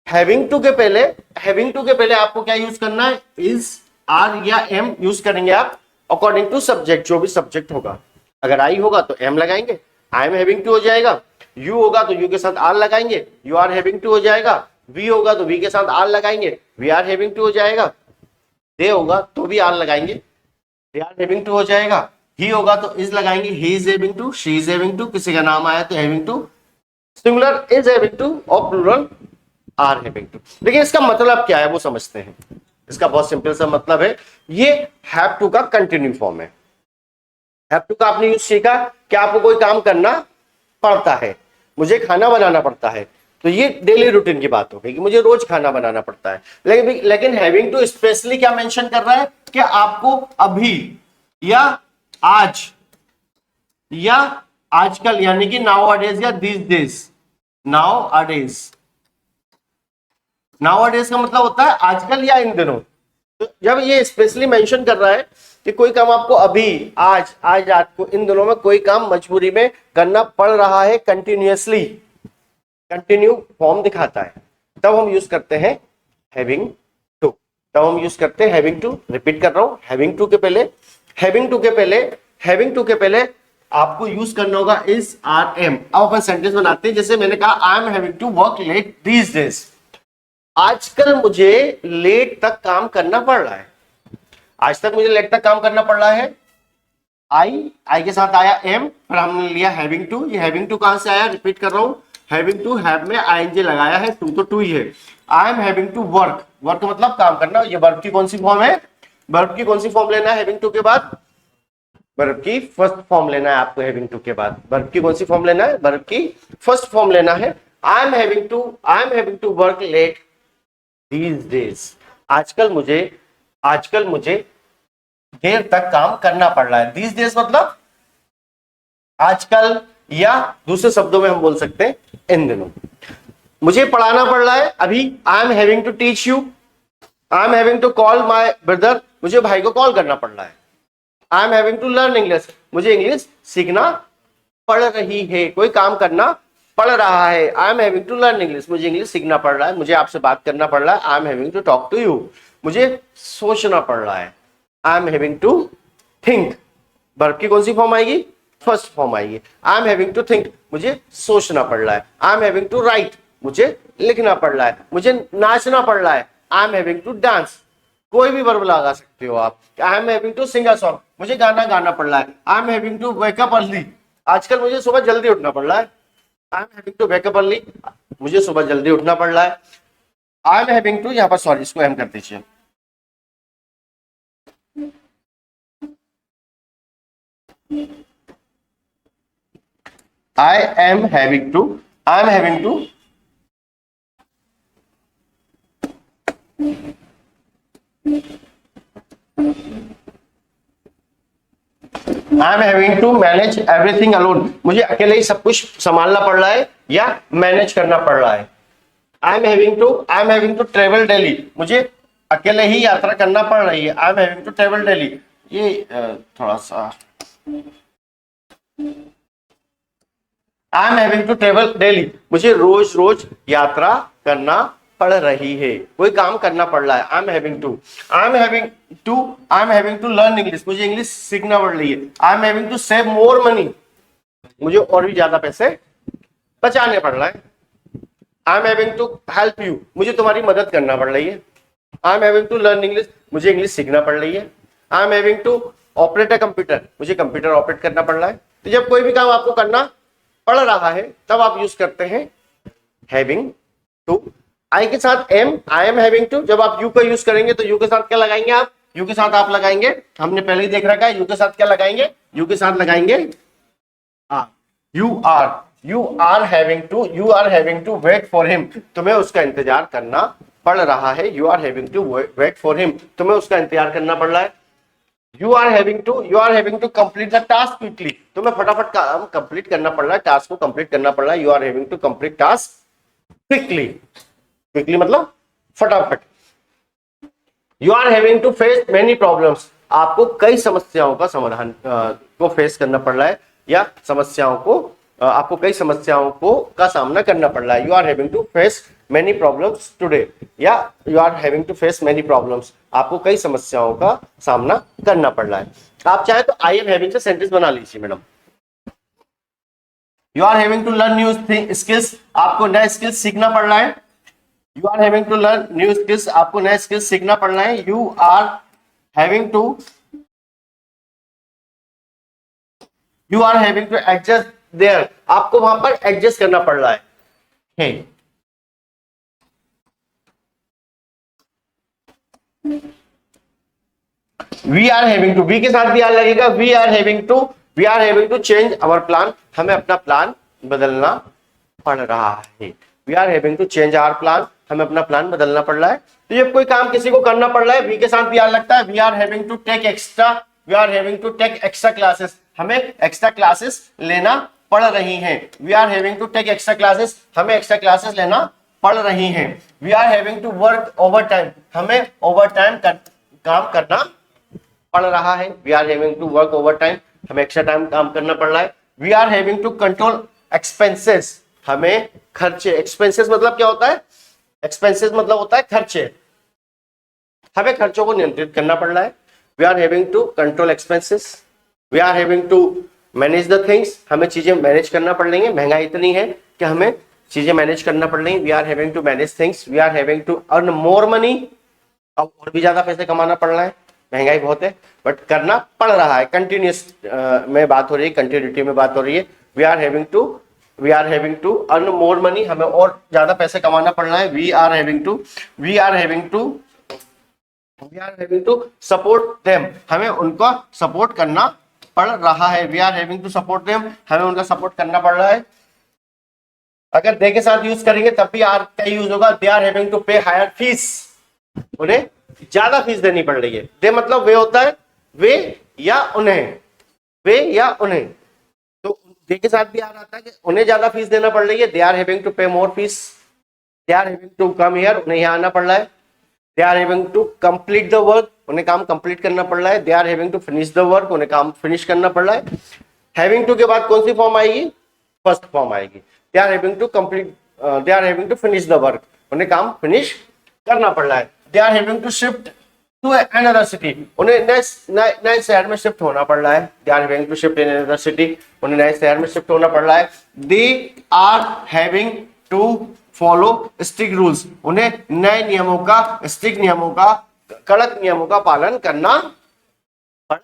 हैविंग टू के पहले आपको क्या यूज करना है? इज, आर या एम यूज करेंगे आप अकॉर्डिंग टू सब्जेक्ट, जो भी सब्जेक्ट होगा। अगर आई होगा तो एम लगाएंगे, आई एम हैविंग टू हो जाएगा। यू होगा तो यू के साथ आर लगाएंगे, यू आर हैविंग टू हो जाएगा। वी होगा तो वी के साथ आर लगाएंगे, वी आर हैविंग टू हो जाएगा। दे होगा तो भी आर लगाएंगे, दे आर हैविंग टू हो जाएगा। ही होगा तो इज लगाएंगे, he is having to, she is having to, किसी का नाम आया तो having to. Singular is having to और प्लूरल आर हैविंग टू। लेकिन इसका मतलब क्या है वो समझते हैं। इसका बहुत सिंपल सा मतलब है, ये हैव टू का कंटिन्यू फॉर्म है। हैव टू का आपने यूज सीखा कि आपको कोई काम करना पड़ता है, मुझे खाना बनाना पड़ता है, तो ये डेली रूटीन की बात हो गई कि मुझे रोज खाना बनाना पड़ता है। लेकिन हैविंग टू स्पेशली क्या मेंशन कर रहा है कि आपको अभी या आज या आजकल यानी कि नाउ अडेज या दिस डेज। नाउ अडेज, नाउ अडेज का मतलब होता है आजकल या इन दिनों। तो जब ये स्पेशली मेंशन कर रहा है कि कोई काम आपको अभी, आज, आज रात को, इन दिनों में कोई काम मजबूरी में करना पड़ रहा है, कंटिन्यूअसली, कंटिन्यू फॉर्म दिखाता है, तब हम यूज करते हैं हैविंग टू। तब हम यूज करते हैं हैविंग टू। रिपीट कर रहा हूं, हैविंग टू के पहले आपको यूज करना होगा इज, आर, एम। अब अपन सेंटेंस बनाते हैं। जैसे मैंने कहा I am having to work late these days. आजकल मुझे लेट तक काम करना पड़ रहा है। आज तक मुझे लेट तक काम करना पड़ रहा है। आई के साथ आया एम, फिर हमने लिया हैविंग टू। ये हैविंग टू कहां से आया? रिपीट कर रहा हूं, हैविंग टू, हैव में आईएनजी लगाया है, टू तो टू ही है। I am having to work, work मतलब काम करना। ये वर्ब की कौन सी फॉर्म है? वर्ब की कौन सी फॉर्म लेना है हैविंग टू के बाद? वर्ब की फर्स्ट फॉर्म लेना है आपको हैविंग टू के बाद। वर्ब की कौन सी फॉर्म लेना है? वर्ब की फर्स्ट फॉर्म लेना है। I am having to work late these days. आजकल मुझे देर तक काम करना पड़ रहा है। दीज डेज मतलब आजकल, या दूसरे शब्दों में हम बोल सकते हैं इन दिनों। मुझे पढ़ाना पड़ रहा है अभी। I am having to teach you. I am having to call my brother, मुझे भाई को कॉल करना पड़ रहा है। I am having to learn English, मुझे इंग्लिश सीखना पड़ रही है, कोई काम करना पड़ रहा है। I am having to learn English, मुझे इंग्लिश सीखना पड़ रहा है, मुझे आपसे बात करना पड़ रहा है। I am having to talk to you, मुझे सोचना पड़ रहा है। I am having to think, verb की कौन सी फॉर्म आएगी? फर्स्ट फॉर्म आएगी। I am having to think, मुझे सोचना पड़ रहा है। I am having to write, मुझे लिखना पड़ रहा है, मुझे नाचना पड़ रहा है। I am having to dance, कोई भी वर्ब लगा सकते हो आप। I am having to sing a song, मुझे गाना गाना पड़ रहा है। I am having to wake up early, आजकल मुझे सुबह जल्दी उठना पड़ रहा है। I am having to wake up early, मुझे सुबह जल्दी उठना पड़ रहा है। आई एम हैविंग टू, यहां पर सॉरी इसको एम कर दीजिए। I am having to, I am having to manage everything alone, मुझे अकेले ही सब कुछ संभालना पड़ रहा है या मैनेज करना पड़ रहा है। I am having to travel daily, मुझे अकेले ही यात्रा करना पड़ रही है। I am having to travel daily, ये थोड़ा सा I am having to travel daily, मुझे रोज रोज यात्रा करना पड़ रही है, कोई काम करना पड़ रहा है। I am having to, I am having to, I am having to learn English, मुझे इंग्लिश सीखना पड़ रही है। I am having to save more money, मुझे और भी ज्यादा पैसे बचाने पड़ रहा है। I am having to help you, मुझे तुम्हारी मदद करना पड़ रही है। I am having to learn English, मुझे इंग्लिश सीखना पड़ रही है। I am having to operate a computer, मुझे कंप्यूटर ऑपरेट करना पड़ रहा है। तो जब कोई भी काम आपको करना पड़ रहा है तब आप यूज करते हैं हैविंग टू। आई के साथ am, I am having to, जब आप यू का यूज करेंगे तो यू के साथ क्या लगाएंगे आप? यू के साथ आप लगाएंगे, हमने पहले ही देख रखा है, यू के साथ क्या लगाएंगे? यू के साथ लगाएंगे you are having to, you are having to wait for him, तुम्हें उसका इंतजार करना पड़ रहा है। You are having to wait for him, तुम्हें उसका इंतजार करना पड़ रहा है। You are having to complete the task quickly, तुम्हें फटाफट काम कंप्लीट करना पड़ रहा है, टास्क को कंप्लीट करना पड़ रहा है। You are having to complete task quickly, quickly मतलब फटाफट। You are having to face many problems, आपको कई समस्याओं का समाधान को फेस करना पड़ रहा है, या समस्याओं को आपको कई समस्याओं को का सामना करना पड़ रहा है। You are having to face many problems today, या you are having to face many problems, आपको कई समस्याओं का सामना करना पड़ रहा है। आप चाहे तो आई एम हैविंग से सेंटेंस बना लीजिए madam. You are having to learn new skills, आपको नए स्किल्स सीखना पड़ रहा है। You are having to learn new skills, आपको नए स्किल्स सीखना पड़ रहा है। You are having to adjust there, आपको वहां पर एडजस्ट करना पड़ रहा है। We are having to, we के साथ भी आर लगेगा। We are having to change our plan, हमें अपना प्लान बदलना पड़ रहा है। We are having to change our plan, हमें अपना प्लान बदलना पड़ रहा है। तो जब कोई काम किसी को करना पड़ रहा है, वी के साथ भी आर लगता है। We are having to take extra classes, हमें एक्स्ट्रा क्लासेस लेना पड़ रही हैं। We are having to take extra classes, हमें एक्स्ट्रा क्लासेस लेना पड़ रही हैं। We are having to work over time, हमें ओवर टाइम काम करना पड़ रहा है। We are having to work over time, हमें एक्स्ट्रा टाइम काम करना पड़ रहा है। We are having to control expenses, हमें खर्चे, एक्सपेंसेस मतलब क्या होता है? एक्सपेंसेस मतलब होता है खर्चे, हमें खर्चों को नियंत्रित करना पड़ रहा है। We are having to control expenses. We are having to manage the things, हमें चीजें मैनेज करना पड़ रही है। महंगाई इतनी है कि हमें चीजें मैनेज करना पड़ रही है। We are having to manage things. We are having to earn more money, अब और भी ज्यादा पैसे कमाना पड़ रहा है, महंगाई बहुत है बट करना पड़ रहा है। कंटिन्यूस में बात हो रही है, कंटिन्यूटी में बात हो रही है। We are having to earn more money, हमें और ज्यादा पैसे कमाना पड़ रहा है। We are having to support them, हमें उनका सपोर्ट करना पड़ रहा है। We are having to support them, हमें उनका सपोर्ट करना पड़ रहा है। अगर दे के साथ यूज करेंगे तब भी आर का यूज होगा। दे आर हैविंग टू पे हायर फीस, उन्हें ज्यादा फीस देनी पड़ रही है। दे मतलब वे होता है वे या उन्हें, वे या उन्हें, तो दे के साथ भी आ रहा था कि उन्हें ज्यादा फीस देना पड़ रही है। They are having to pay more fees. They are having to come here, उन्हें यहाँ आना पड़ रहा है। They are having to complete the work, उन्हें काम कंप्लीट करना पड़ रहा है। They are having to finish the work, उन्हें काम फिनिश करना पड़ रहा है। हैविंग टू के बाद कौन सी फॉर्म आएगी? फर्स्ट फॉर्म आएगी। They are having to complete, they are having to finish the work, उन्हें काम फिनिश करना पड़ रहा है। They are having to shift to another city, उन्हें नए शहर में शिफ्ट होना पड़ रहा है। They are having to shift in another city, उन्हें नए शहर में शिफ्ट होना पड़ रहा है। They are having to follow strict rules, उन्हें नए नियमों का, स्ट्रिक्ट नियमों का, कड़क नियमों का पालन करना पड़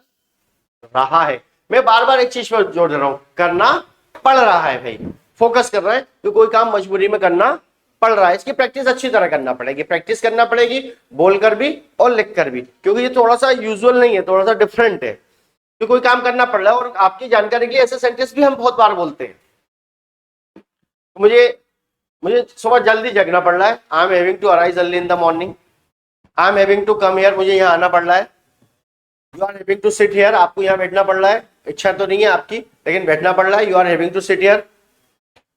रहा है। मैं बार बार एक चीज पर जोड़ दे रहा हूं, करना पड़ रहा है भाई, फोकस कर रहे हैं कि कोई काम मजबूरी में करना पड़ रहा है। इसकी प्रैक्टिस अच्छी तरह करना पड़ेगी, प्रैक्टिस करना पड़ेगी बोलकर भी और लिखकर भी, क्योंकि ये थोड़ा सा यूजुअल नहीं है, थोड़ा सा डिफरेंट है कि कोई काम करना पड़ रहा है। और आपकी जानकारी के लिए ऐसे सेंटेंस भी हम बहुत बार बोलते हैं। मुझे सुबह जल्दी जगना पड़ रहा है। I am having to arise early in the morning. I am having to come here, मुझे यहाँ आना पड़ रहा है। You are having to sit here, आपको यहाँ बैठना पड़ रहा है। इच्छा तो नहीं है आपकी, लेकिन बैठना पड़ रहा है। You are having to sit here.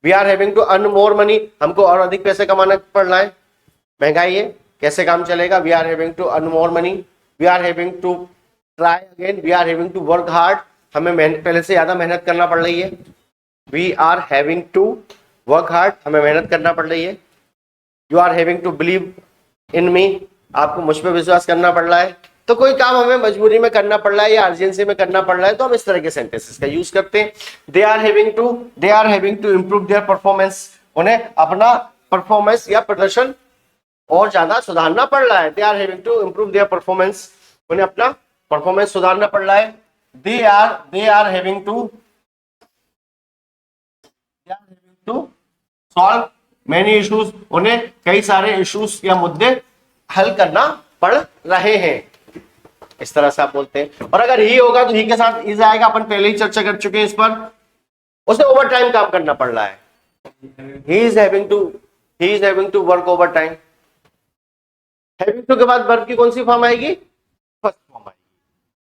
We are having to earn more money, हमको और अधिक पैसे कमाना पड़ रहा है, महंगाई है, कैसे काम चलेगा। We are having to earn more money. We are having to try again. We are having to work hard, हमें पहले से ज्यादा मेहनत करना पड़ रही है। We are having to work hard, हमें मेहनत करना पड़ रही है। You are having to believe in me, आपको मुझ पर विश्वास करना पड़ रहा है। तो कोई काम हमें मजबूरी में करना पड़ रहा है या अर्जेंसी में करना पड़ रहा है तो हम इस तरह के सेंटेंसेस का यूज करते हैं। They are having to improve their performance, उन्हें अपना परफॉर्मेंस या प्रदर्शन और ज्यादा सुधारना पड़ रहा है। They are having to improve their performance, उन्हें अपना परफॉर्मेंस सुधारना पड़ रहा है। They are having to solve many issues, उन्हें कई सारे इश्यूज या मुद्दे हल करना पड़ रहे हैं। इस तरह से आप बोलते हैं। और अगर ही होगा तो ही के साथ इज आएगा, अपन पहले ही चर्चा कर चुके हैं इस पर। उसे ओवर टाइम काम करना पड़ रहा है। He is having to work over time. Having to के बाद वर्ब की कौन सी फॉर्म आएगी? फर्स्ट फॉर्म आएगी।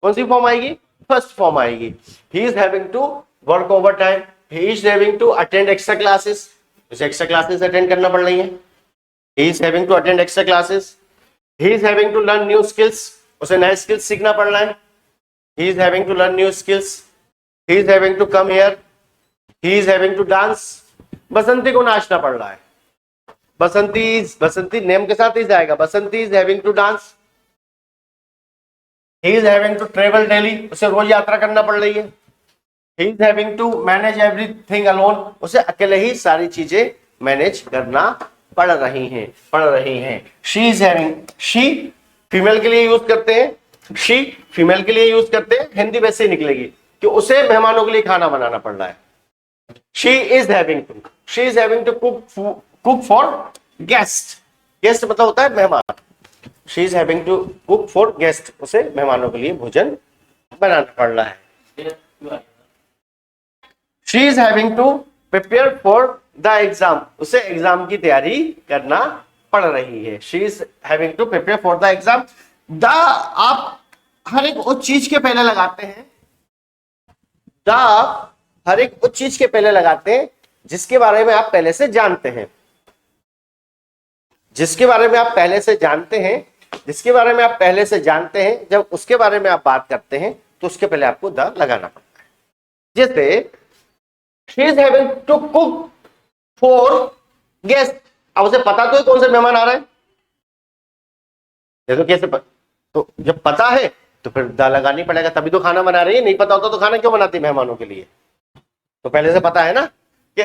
कौन सी फॉर्म आएगी? फर्स्ट फॉर्म आएगी। He is having to work over time, he is having to attend extra classes, उसे एक्स्ट्रा क्लासेस अटेंड करना पड़ रही है। He is having to attend extra classes. He is having to learn new skills, उसे नए skills सीखना पड़ रहा है। He is having to learn new skills. He is having to come here. He is having to dance, Basanti को नाचना पड़ रहा है। बसंती नेम के साथ ही जाएगा। Basanti is having to dance. He is having to travel daily, उसे रोज यात्रा करना पड़ रही है। He is having to manage everything alone, उसे अकेले ही सारी चीजें मैनेज करना पड़ रही हैं। She is having, she female के लिए यूज करते हैं, शी फीमेल के लिए यूज करते हैं। हिंदी वैसे ही निकलेगी कि उसे मेहमानों के लिए खाना बनाना पड़ रहा है। She is having to cook for guest, guest मतलब होता है मेहमान। She is having to cook for guest, उसे मेहमानों के लिए भोजन बनाना पड़ रहा है। She is having to prepare for the exam, उसे एग्जाम की तैयारी करना पड़ रही है। She is having to prepare for the exam. The आप हर एक उस चीज के पहले लगाते हैं, द हर एक उस चीज के पहले लगाते हैं जिसके बारे में आप पहले से जानते हैं। जिसके बारे में आप पहले से जानते हैं, जिसके बारे में आप पहले से जानते हैं, जब उसके बारे में आप बात करते हैं तो उसके पहले आपको द लगाना पड़ता है। जैसे she is having to cook for guest, अब उसे पता तो है कौन से मेहमान आ रहे हैं। तो कैसे तो जब पता है तो फिर द लगानी पड़ेगा, तभी तो खाना बना रही है। नहीं पता होता तो खाना क्यों बनाती मेहमानों के लिए? तो पहले से पता है ना कि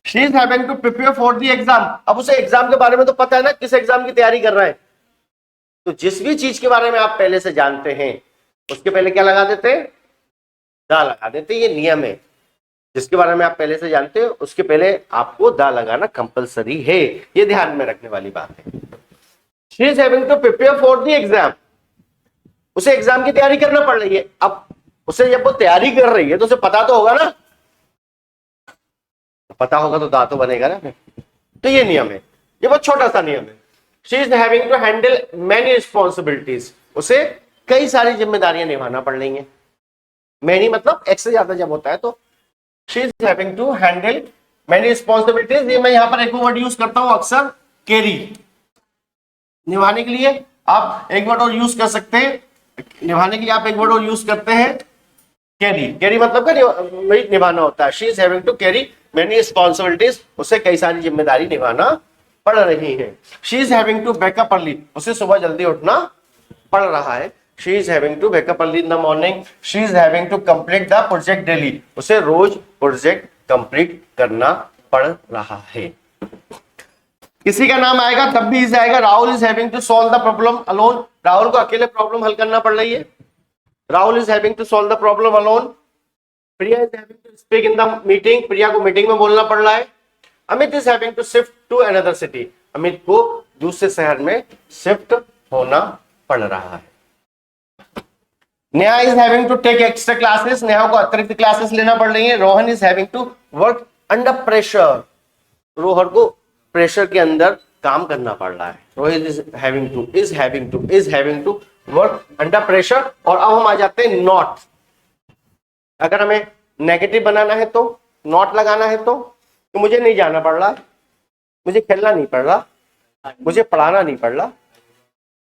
she is having to prepare for the exam, अब उसे एग्जाम के बारे में तो पता है ना, किस एग्जाम की तैयारी कर रहा है। तो जिस भी चीज के बारे में आप पहले से जानते हैं उसके पहले क्या लगा देते हैं? द लगा देते हैं। ये नियम है, जिसके बारे में आप पहले से जानते हो उसके पहले आपको द लगाना कंपलसरी है। ये ध्यान में रखने वाली बात है। She is having to prepare for the exam, उसे एग्जाम की तैयारी करना पड़ रही है। अब उसे जब वो तैयारी कर रही है तो उसे पता तो होगा ना, पता होगा तो दा तो बनेगा ना। तो ये नियम है, ये बहुत छोटा सा नियम है। She is having to handle many responsibilities, उसे कई सारी जिम्मेदारियां निभाना पड़ रही हैं। मैनी मतलब एक से ज्यादा जब होता है तो she is having to handle many responsibilities. ये मैं यहां पर एक वर्ड यूज करता हूं अक्सर, कैरी, निभाने के लिए आप एक वर्ड और यूज कर सकते हैं। निभाने के लिए आप एक वर्ड और यूज करते हैं कैरी। कैरी मतलब का निभाना होता है। She is having to carry many responsibilities, उसे कई सारी जिम्मेदारी निभाना पड़ रही है। She is having to wake up early, उसे सुबह जल्दी उठना पड़ रहा है। She is having to wake up early in the morning. She is having to complete the project daily, उसे रोज प्रोजेक्ट कंप्लीट करना पड़ रहा है। किसी का नाम आएगा तब भी इज आएगा। Rahul is having to solve the problem alone, Rahul को अकेले प्रॉब्लम हल करना पड़ रही है। Rahul is having to solve the problem alone. Priya is having to speak in the meeting, Priya को मीटिंग में बोलना पड़ रहा है। Amit is having to shift to another city, Amit को दूसरे शहर में शिफ्ट होना पड़ रहा है। Neha is having to take extra classes, Neha को अतिरिक्त क्लासेस लेना पड़ रही है। Rohan is having to work under pressure, Rohan को प्रेशर के अंदर काम करना पड़ रहा है। Rohit is having to work under pressure. और अब हम आ जाते हैं नॉट। अगर हमें नेगेटिव बनाना है तो, नॉट लगाना है तो मुझे नहीं जाना पड़ रहा, मुझे खेलना नहीं पड़ रहा, मुझे पढ़ाना नहीं पड़ रहा,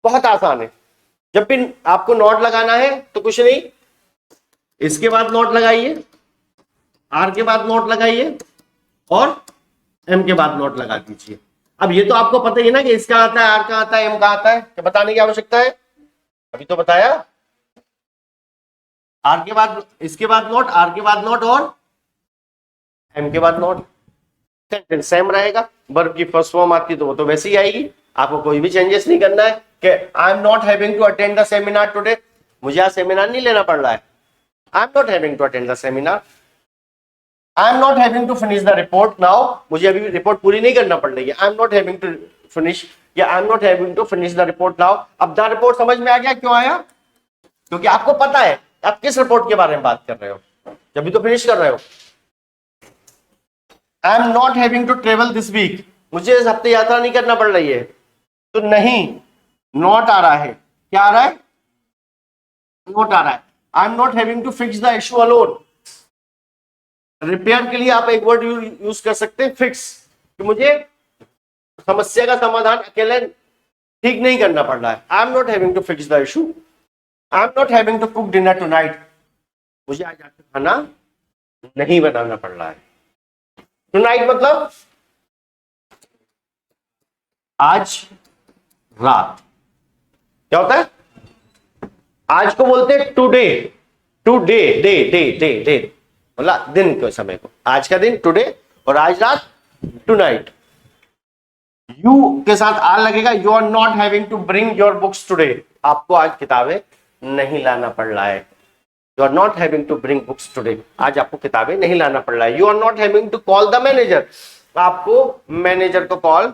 बहुत आसान है। जब भी आपको नॉट लगाना है तो कुछ नहीं, इसके बाद नॉट लगाइए, आर के बाद नॉट लगाइए और एम के बाद नॉट लगा दीजिए। अब ये तो आपको पता ही है ना कि इसका आता है, आर का आता है, एम का आता है, क्या बताने की आवश्यकता है? अभी तो बताया। आर के बाद, इसके बाद नॉट, आर के बाद नॉट और एम के बाद नॉट, सेंटेंस सेम रहेगा। वर्ब की फर्स्ट फॉर्म आती तो वो तो वैसे ही आएगी, आपको कोई भी चेंजेस नहीं करना है कि I am not having to attend the seminar today, मुझे आज सेमिनार नहीं लेना पड़ रहा है। I am not having to attend the seminar, I am not having to finish the report now, मुझे अभी रिपोर्ट पूरी नहीं करना पड़ रही है। I am not having to finish, या I am not having to finish the report now. अब द रिपोर्ट समझ में आ गया क्यों आया? क्योंकि आपको पता है आप किस रिपोर्ट के बारे में बात कर रहे हो, जब भी तो फिनिश कर रहे हो। I am not having to travel this week, मुझे इस हफ्ते यात्रा नहीं करना पड़ रही है, तो नहीं, नॉट आ रहा है, क्या आ रहा है? नॉट आ रहा है। I am not having to fix the issue alone, repair के लिए आप एक वर्ड यूज कर सकते हैं, फिक्स, कि मुझे समस्या का समाधान अकेले ठीक नहीं करना पड़ रहा है। I am not having to fix the issue, I am not having to cook dinner tonight, मुझे आज खाना नहीं बनाना पड़ रहा है। टुनाइट मतलब आज रात, क्या होता है? आज को बोलते हैं today, today, day day day day, बोला दिन के समय को, आज का दिन टुडे, और आज रात टुनाइट। यू के साथ आर लगेगा, you are not having to bring your books today, आपको आज किताबें नहीं लाना पड़ रहा है। You are not having to bring books today, आज आपको किताबें नहीं लाना पड़ रहा है। You are not having to call the manager, आपको मैनेजर को कॉल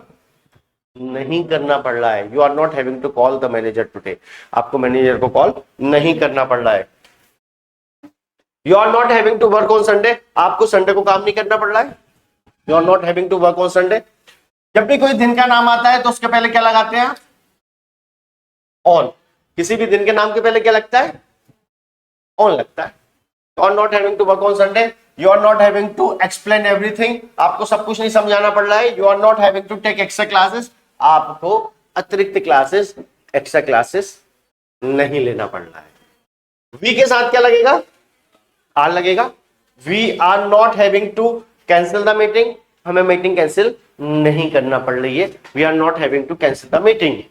नहीं करना पड़ रहा है। You are not having to call the manager today, आपको मैनेजर को कॉल नहीं करना पड़ रहा है। You are not having to work on Sunday, आपको संडे को काम नहीं करना पड़ रहा है। You are not having to work on Sunday. जब भी कोई दिन का नाम आता है तो उसके पहले क्या लगाते हैं? ऑन। किसी भी दिन के नाम के पहले क्या लगता है? ऑन लगता है। You are not having to work on Sunday, you are not having to explain everything, आपको सब कुछ नहीं समझाना पड़ रहा है। You are not having to take extra classes, आपको अतिरिक्त क्लासेस, एक्स्ट्रा क्लासेस नहीं लेना पड़ रहा है। वी के साथ क्या लगेगा? आर लगेगा। We are not having to cancel the meeting, हमें मीटिंग कैंसिल नहीं करना पड़ रही है। We are not having to cancel the meeting.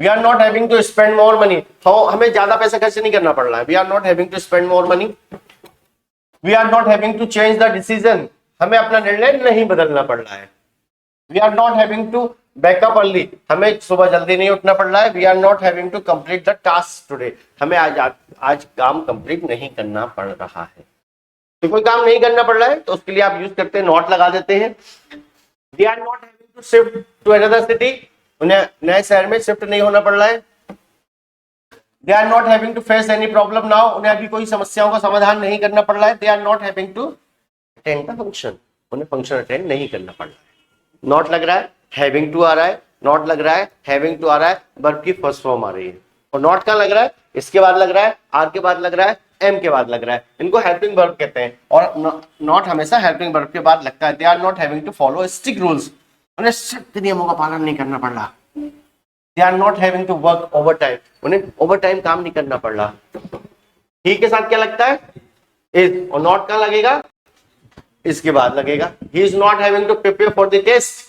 We are not having to spend more money, हमें ज्यादा पैसा खर्च नहीं करना पड़ रहा है। We are not having to spend more money. We are not having to change the decision, हमें अपना निर्णय नहीं बदलना पड़ रहा है। We are not having to wake up early, हमें सुबह जल्दी नहीं उठना पड़ रहा है। We are not having to complete the task today, हमें आज काम कंप्लीट नहीं करना पड़ रहा है। तो कोई काम नहीं करना पड़ रहा है तो उसके लिए आप यूज करते हैं, नॉट लगा देते हैं। We are not having to shift to another city, उन्हें नए शहर में शिफ्ट नहीं होना पड़ रहा है। They are not having to face any problem now, उन्हें अभी कोई समस्याओं का समाधान नहीं करना पड़ रहा है। They are not having to attend the function, उन्हें फंक्शन अटेंड नहीं करना पड़ रहा है। नॉट लग रहा है, हैविंग टू आ रहा है, नॉट लग रहा है, हैविंग टू आ रहा है, वर्ब की फर्स्ट फॉर्म आ रही है। और नॉट कहां लग रहा है? इसके बाद लग रहा है, आर के बाद लग रहा है, एम के बाद लग रहा है। इनको हेल्पिंग वर्ब कहते हैं और नॉट हमेशा हेल्पिंग वर्ब के बाद लगता है। They are not having to follow strict rules, उन्हें सख्त नियमों का पालन नहीं करना पड़ रहा। They are not having to work over time, उन्हें ओवर टाइम काम नहीं करना पड़ रहा। ही के साथ क्या लगता है? इज, और नॉट कहां लगेगा? इसके बाद लगेगा। He is not having to prepare for the test,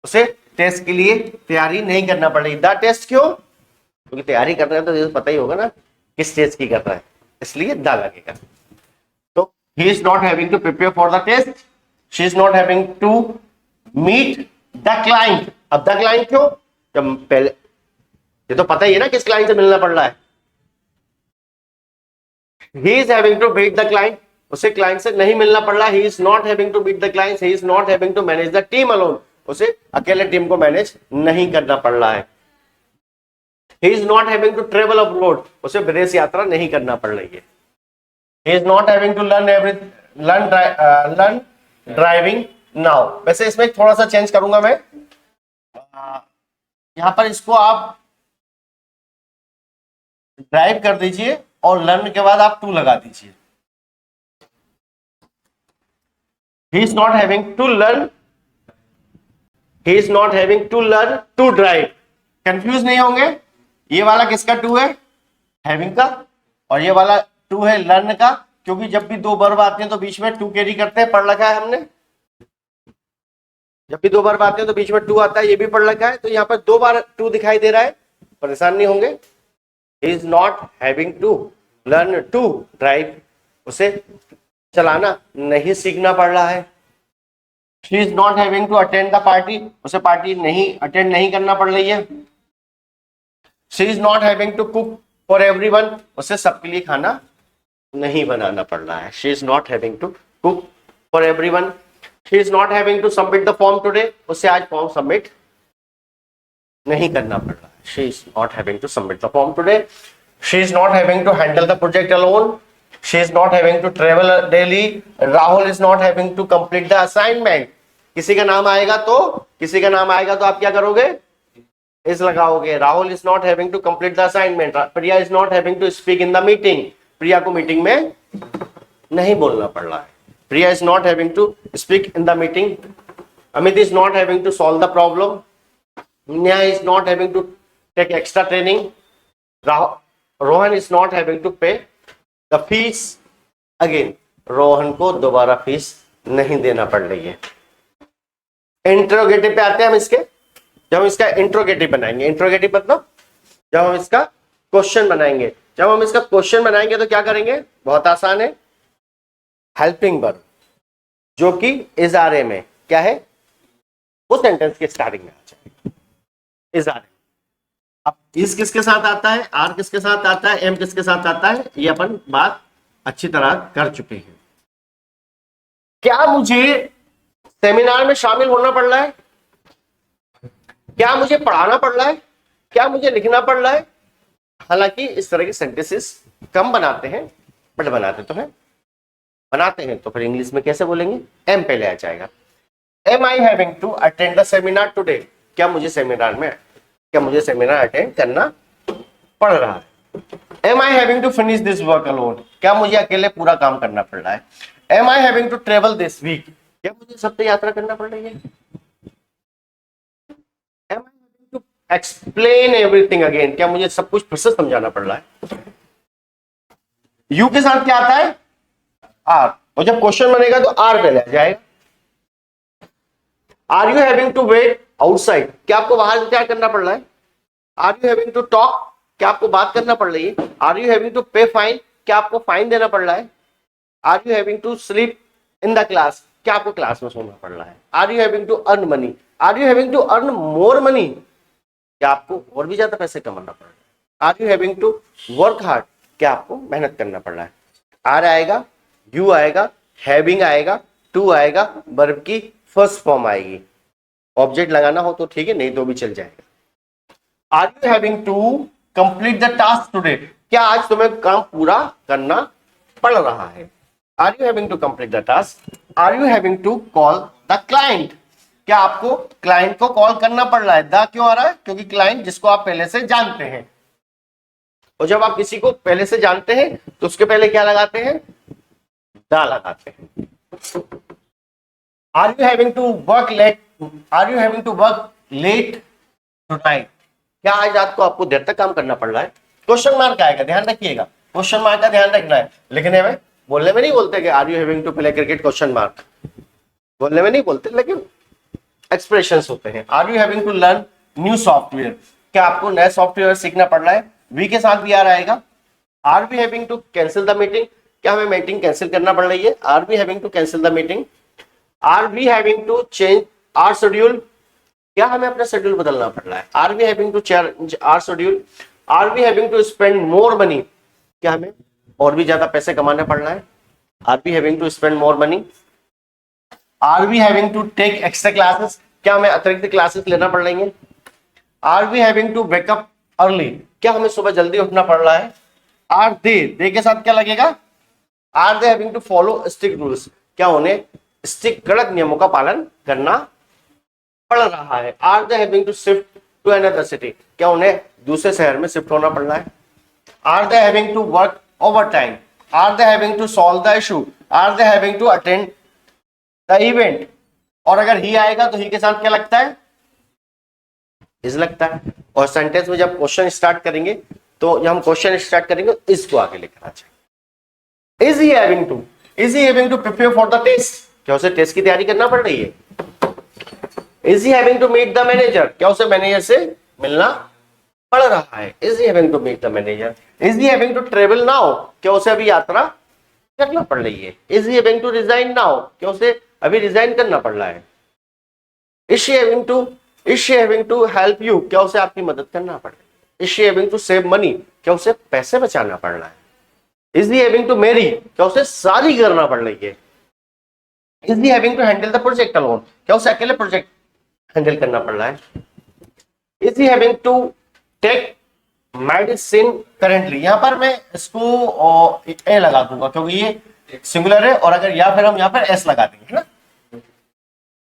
उसे टेस्ट के लिए तैयारी नहीं करना पड़ रही। द टेस्ट क्यों? क्योंकि तैयारी कर रहे हैं तो पता ही होगा ना किस टेस्ट की कर रहा है, इसलिए द लगेगा। तो he is not having to prepare for the test, she is not having to meet the client. अब द क्लाइंट क्यों? जब पहले ये तो पता ही है ना किस क्लाइंट से मिलना पड़ रहा है। He is having to meet the client, उसे क्लाइंट से नहीं मिलना पड़ रहा है। He is not having to meet the client, he is not having to manage the team alone, उसे अकेले टीम को मैनेज नहीं करना पड़ रहा है। He is not having to travel abroad, उसे विदेश यात्रा नहीं करना पड़ रही है। He is not having to learn driving now. वैसे इसमें थोड़ा सा चेंज करूंगा मैं, यहां पर इसको आप ड्राइव कर दीजिए और लर्न के बाद आप टू लगा दीजिए। He is not having to learn, he is not having to learn to drive. Confuse नहीं होंगे, ये वाला किसका टू है? हैविंग का, और ये वाला टू है लर्न का। क्योंकि जब भी दो वर्ब आते हैं तो बीच में टू कैरी करते हैं, पढ़ रखा है हमने। जब भी दो वर्ब आते हैं तो बीच में टू आता है, ये भी पढ़ रखा है। तो यहाँ पर दो बार टू दिखाई दे रहा है, परेशान नहीं होंगे। He is not having to learn to drive, उसे चलाना नहीं सीखना पड़ रहा है। She is not having to attend the party, उसे पार्टी नहीं अटेंड नहीं करना पड़ रही है। She is not having to cook for everyone, उसे सबके लिए खाना नहीं बनाना पड़ रहा है। She is not having to cook for everyone. She is not having to submit the form today, उसे आज फॉर्म सबमिट नहीं करना पड़ रहा है। She is not having to submit the form today. She is not having to handle the project alone. She is not having to travel daily. Rahul is not having to complete the assignment. किसी का नाम आएगा तो आप क्या करोगे, इस लगाओगे। Rahul is not having to complete the assignment. Priya is not having to speak in the meeting, Priya को मीटिंग में नहीं बोलना पड़ रहा है। Priya is not having to speak in the meeting. Amit is not having to solve the problem. Neha is not having to take extra training. Rohan is not having to pay the fees again, Rohan को दोबारा fees नहीं देना पड़ रही है। Interrogative पे आते हैं हम इसके। जब हम इसका इंट्रोगेटिव बनाएंगे, इंट्रोगेटिव मतलब जब हम इसका क्वेश्चन बनाएंगे, जब हम इसका क्वेश्चन बनाएंगे तो क्या करेंगे, बहुत आसान है। हेल्पिंग वर्ब जो कि इज आर ए में क्या है, वो सेंटेंस के स्टार्टिंग में आ जाएगा, इज आर ए। अब इस किसके साथ आता है, आर किसके साथ आता है, एम किसके साथ आता है, ये अपन बात अच्छी तरह कर चुके हैं। क्या मुझे सेमिनार में शामिल होना पड़ रहा है, क्या मुझे पढ़ाना पड़ रहा है, क्या मुझे लिखना पड़ रहा है। हालांकि इस तरह के सेंटेंसेस कम बनाते हैं, बट बनाते तो हैं। बनाते हैं तो फिर इंग्लिश में कैसे बोलेंगे, एम पहले आ जाएगा। Am I having to attend the seminar today, क्या मुझे सेमिनार अटेंड करना पड़ रहा है। Am I having to finish this work alone, क्या मुझे अकेले पूरा काम करना पड़ रहा है। Am I having to travel this week, क्या मुझे सप्ताह यात्रा करना पड़ रही है। Am I having to explain everything again, क्या मुझे सब कुछ फिर से समझाना पड़ रहा है। यू के साथ क्या आता है, आर, और जब क्वेश्चन बनेगा तो आर पहले आ जाएगा। Are you having to wait outside, क्या आपको बाहर इंतजार करना पड़ रहा है। Are you having to talk, क्या आपको बात करना पड़ रही है। Are you having to pay fine, क्या आपको फाइन देना पड़ रहा है। Are you having to sleep in the class, क्या आपको क्लास में सोना पड़ रहा है। Are you having to earn money, are you having to earn more money, क्या आपको और भी ज्यादा पैसे कमाना पड़ रहा है। Are you having to work hard, क्या आपको मेहनत करना पड़ रहा है। आर आएगा, यू आएगा, हैविंग आएगा, टू आएगा, वर्ब की फर्स्ट फॉर्म आएगी। ऑब्जेक्ट लगाना हो तो ठीक है, नहीं तो भी चल जाएगा। Are you having to complete the task today, क्या आज तुम्हें काम पूरा करना पड़ रहा है। Are you having to complete the task. Are you having to call the client, क्या आपको क्लाइंट को कॉल करना पड़ रहा है। द क्यों आ रहा है, क्योंकि क्लाइंट जिसको आप पहले से जानते हैं, और जब आप किसी को पहले से जानते हैं तो उसके पहले क्या लगाते हैं, द लगाते हैं। Are you having to work late, are you having to work late tonight, क्या आज रात को आपको देर तक काम करना पड़ रहा है। क्वेश्चन मार्क आएगा, ध्यान रखिएगा, क्वेश्चन मार्क का ध्यान रखना है। लिखने में बोलने में नहीं बोलते कि are you having to play cricket question mark, बोलने में नहीं बोलते, लेकिन एक्सप्रेशंस होते हैं। Are you having to learn new software, क्या आपको नया सॉफ्टवेयर सीखना पड़ रहा है। वी के साथ भी आर आएगा। Are we having to cancel the meeting, क्या हमें मीटिंग कैंसिल करना पड़ रही है। Are we having to cancel the meeting. Are we having to change our schedule, क्या हमें अपना शेड्यूल बदलना पड़ रहा है। Are we having to change our schedule. Are we having to spend more money, क्या हमें और भी ज्यादा पैसे कमाना पड़ रहा है। Are we having to spend more money. Are we having to take extra classes, क्या हमें अतिरिक्त क्लासेस लेना पड़ रही है। Are we having to wake up early, क्या हमें सुबह जल्दी उठना पड़ रहा है। आर दे के साथ क्या लगेगा, are they having to follow strict rules, क्या उन्हें स्ट्रिक्ट कड़क नियमों का पालन करना पड़ रहा है। Are they having to shift to another city, क्या उन्हें दूसरे शहर में शिफ्ट होना पड़ रहा है। Are they having to work over time. Are they having to solve the issue. Are they having to attend the event. और अगर ही आएगा तो ही के साथ क्या लगता है, इज लगता है। और सेंटेंस में जब क्वेश्चन स्टार्ट करेंगे तो जब हम क्वेश्चन स्टार्ट करेंगे इसको आगे लेकर आ जाएंगे। Is he having to, is he having to prepare for the test, क्या उसे टेस्ट की तैयारी करना पड़ रही है? Is he having to meet the manager, क्या उसे मैनेजर से मिलना पड़ रहा है? Is he having to meet the manager. Is he having to travel now, क्या उसे अभी यात्रा करना पड़ रही है? Is he having to resign now, क्या उसे अभी रिजाइन करना पड़ रहा है? Is she having to help you, क्या उसे आपकी मदद करना पड़ रहा है? Is she having to save money, क्या उसे पैसे बचाना पड़ रहा है? Is he having to marry, क्या उसे शादी करना पड़ रही है? Is he having to handle the project alone, क्या उसे अकेले प्रोजेक्ट हैंडल करना पड़ रहा है? Is he having to take medicine currently, यहां पर मैं इसको ए लगा दूंगा क्योंकि ये सिंगुलर है, और अगर या फिर हम यहां पर एस लगा देंगे, है ना?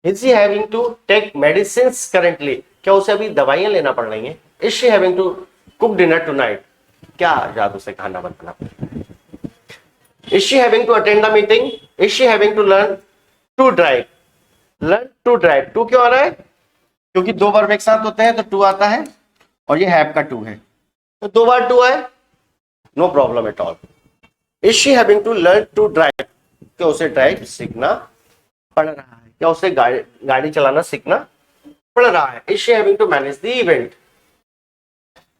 Is he having to take medicine currently, क्या उसे अभी दवाइयां लेना पड़ रही हैं? Is she having to cook dinner tonight, क्या रात उसे खाना बनाना पड़ रहा है? Is she having to attend the meeting? Is she having to learn to drive? Learn to drive, to क्यों आ रहा है? क्योंकि दो वर्ब एक साथ होते हैं तो टू आता है, और ये हैव का टू है, तो दो बार टू है, no problem at all. Is she having to learn to drive, क्या उसे ड्राइव सीखना पड़ रहा है? क्या उसे गाड़ी चलाना सीखना पड़ रहा है? Is she having to manage the event?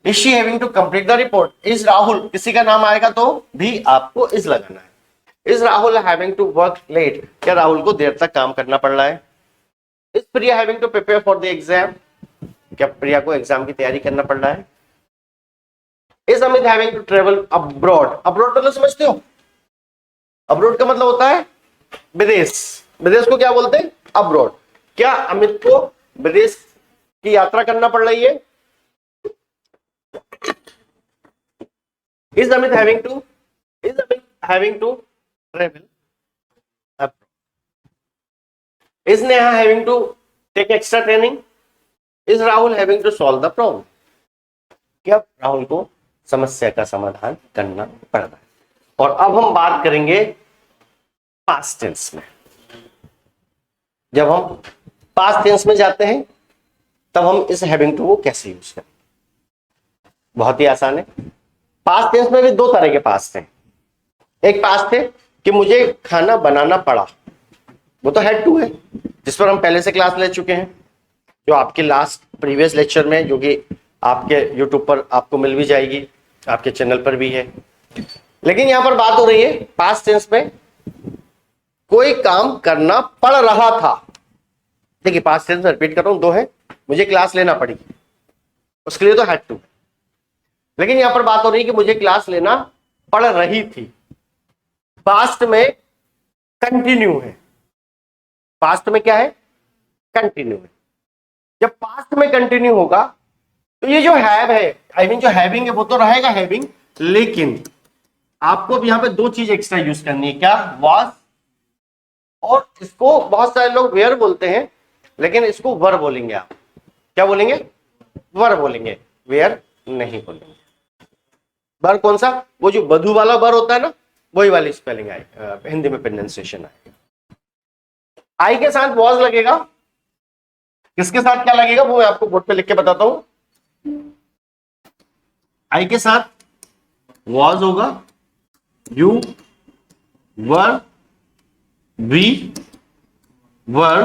Is she having to complete the report? Is Rahul, किसी का नाम आएगा तो भी आपको इज लगाना है। Is Rahul having to work late, क्या राहुल को देर तक काम करना पड़ रहा है? Is Priya having to prepare for the exam, क्या प्रिया को एग्जाम की तैयारी करना पड़ रहा है? Is Amit having to travel abroad? Abroad मतलब समझते हो? अब्रॉड का मतलब होता है विदेश, विदेश को क्या बोलते हैं? अब्रॉड। क्या अमित को विदेश की यात्रा करना पड़ रही है? Is Amit having to travel abroad? Is Neha having to take extra training? Is Rahul having to solve the problem? क्या राहुल को समस्या का समाधान करना पड़ रहा है? और अब हम बात करेंगे पास्ट टेंस में। जब हम पास्ट टेंस में जाते हैं तब हम इस हैविंग टू को कैसे यूज करें? बहुत ही आसान है। पास्ट टेंस में भी दो तरह के पास्ट हैं। एक पास्ट है कि मुझे खाना बनाना पड़ा, वो तो हैड टू है, जिस पर हम पहले से क्लास ले चुके हैं, जो आपके लास्ट प्रीवियस लेक्चर में, जो कि आपके यूट्यूब पर आपको मिल भी जाएगी, आपके चैनल पर भी है। लेकिन यहां पर बात हो रही है पास्ट टेंस में कोई काम करना पड़ रहा था। देखिए पास्ट टेंस में रिपीट कर रहा हूं, दो है, मुझे क्लास लेना पड़ी, उसके लिए तो हैड टू। लेकिन यहां पर बात हो रही है कि मुझे क्लास लेना पड़ रही थी। पास्ट में कंटिन्यू है, पास्ट में क्या है? कंटिन्यू है। जब पास्ट में कंटिन्यू होगा तो ये जो हैव है, आई मीन जो हैविंग है वो तो रहेगा हैविंग, लेकिन आपको अब यहां पे दो चीज एक्स्ट्रा यूज करनी है। क्या? वाज, और इसको बहुत सारे लोग वेयर बोलते हैं, लेकिन इसको वर बोलेंगे आप। क्या बोलेंगे? वर बोलेंगे, वेयर नहीं बोलेंगे। वर कौन सा? वो जो बधू वाला वर होता है ना, वही वाली स्पेलिंग आएगी, हिंदी में प्रोनाउंसिएशन आएगी। आई के साथ वॉज लगेगा, किसके साथ क्या लगेगा वो मैं आपको बोर्ड पे लिख के बताता हूं। आई के साथ वॉज होगा, यू, वर, वी, वर,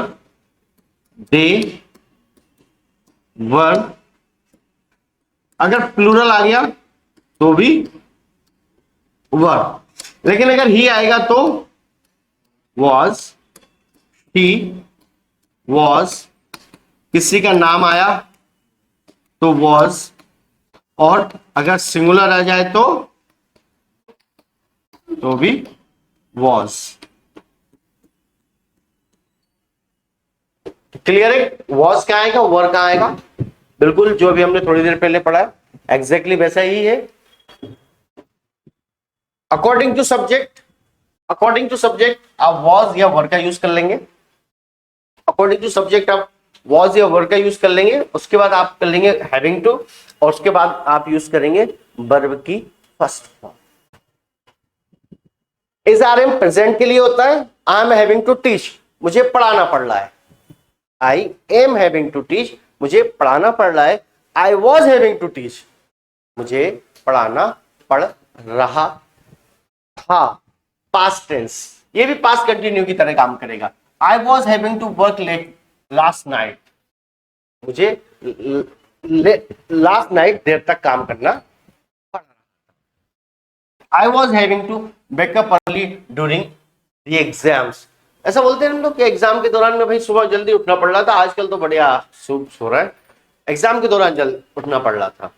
दे, वर। अगर प्लूरल आ गया तो भी वर, लेकिन अगर ही आएगा तो वॉज, ही, वॉज, किसी का नाम आया तो वॉज, और अगर सिंगुलर आ जाए तो भी वॉज। क्लियर है? वॉज क्या आएगा, वर कहां आएगा? बिल्कुल जो भी हमने थोड़ी देर पहले पढ़ा है एग्जैक्टली वैसा ही है। According to subject, according to subject आप वॉज या वर का यूज कर लेंगे। अकॉर्डिंग टू सब्जेक्ट आप वॉज या वर का यूज कर लेंगे। उसके बाद आप कर लेंगे हैविंग टू, और उसके बाद आप यूज करेंगे वर्ब की first form. Is are am present के लिए होता है। I am having to teach, मुझे पढ़ाना पड़ रहा है। I am having to teach, मुझे पढ़ाना पड़ रहा है। I was having to teach, मुझे पढ़ाना पड़ रहा था। पास्ट टेंस, ये भी पास्ट कंटिन्यू की तरह काम करेगा। I was having to work late last night, मुझे लास्ट नाइट देर तक काम करना पड़ा। I was having to wake up early during the exams, ऐसा बोलते हैं हम लोग कि एग्जाम के दौरान में भाई सुबह जल्दी उठना पड़ रहा था, आजकल तो बढ़िया सो रहा है, एग्जाम के दौरान जल्दी उठना पड़ रहा था,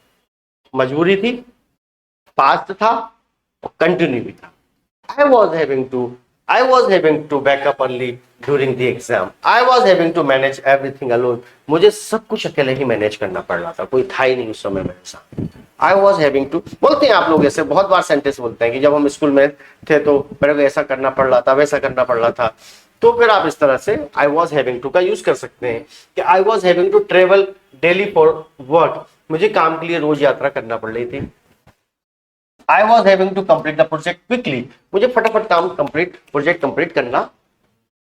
मजबूरी थी, पास्ट था और कंटिन्यू भी था। I was having to wake up early during the exam. I was having to manage everything alone. मुझे सब कुछ अकेले ही मैनेज करना पड़ रहा था, कोई था ही नहीं उस समय मेरे साथ। I was having to, बोलते हैं आप लोग ऐसे बहुत बार सेंटेंस बोलते हैं कि जब हम स्कूल में थे तो मेरे को ऐसा करना पड़ रहा था, वैसा करना पड़ रहा था, तो फिर आप इस तरह से I was having to का यूज कर सकते हैं कि I was having to travel daily for work, मुझे काम के लिए रोज यात्रा करना पड़ रही थी। I was having to complete the project quickly, मुझे फटाफट काम प्रोजेक्ट कंप्लीट करना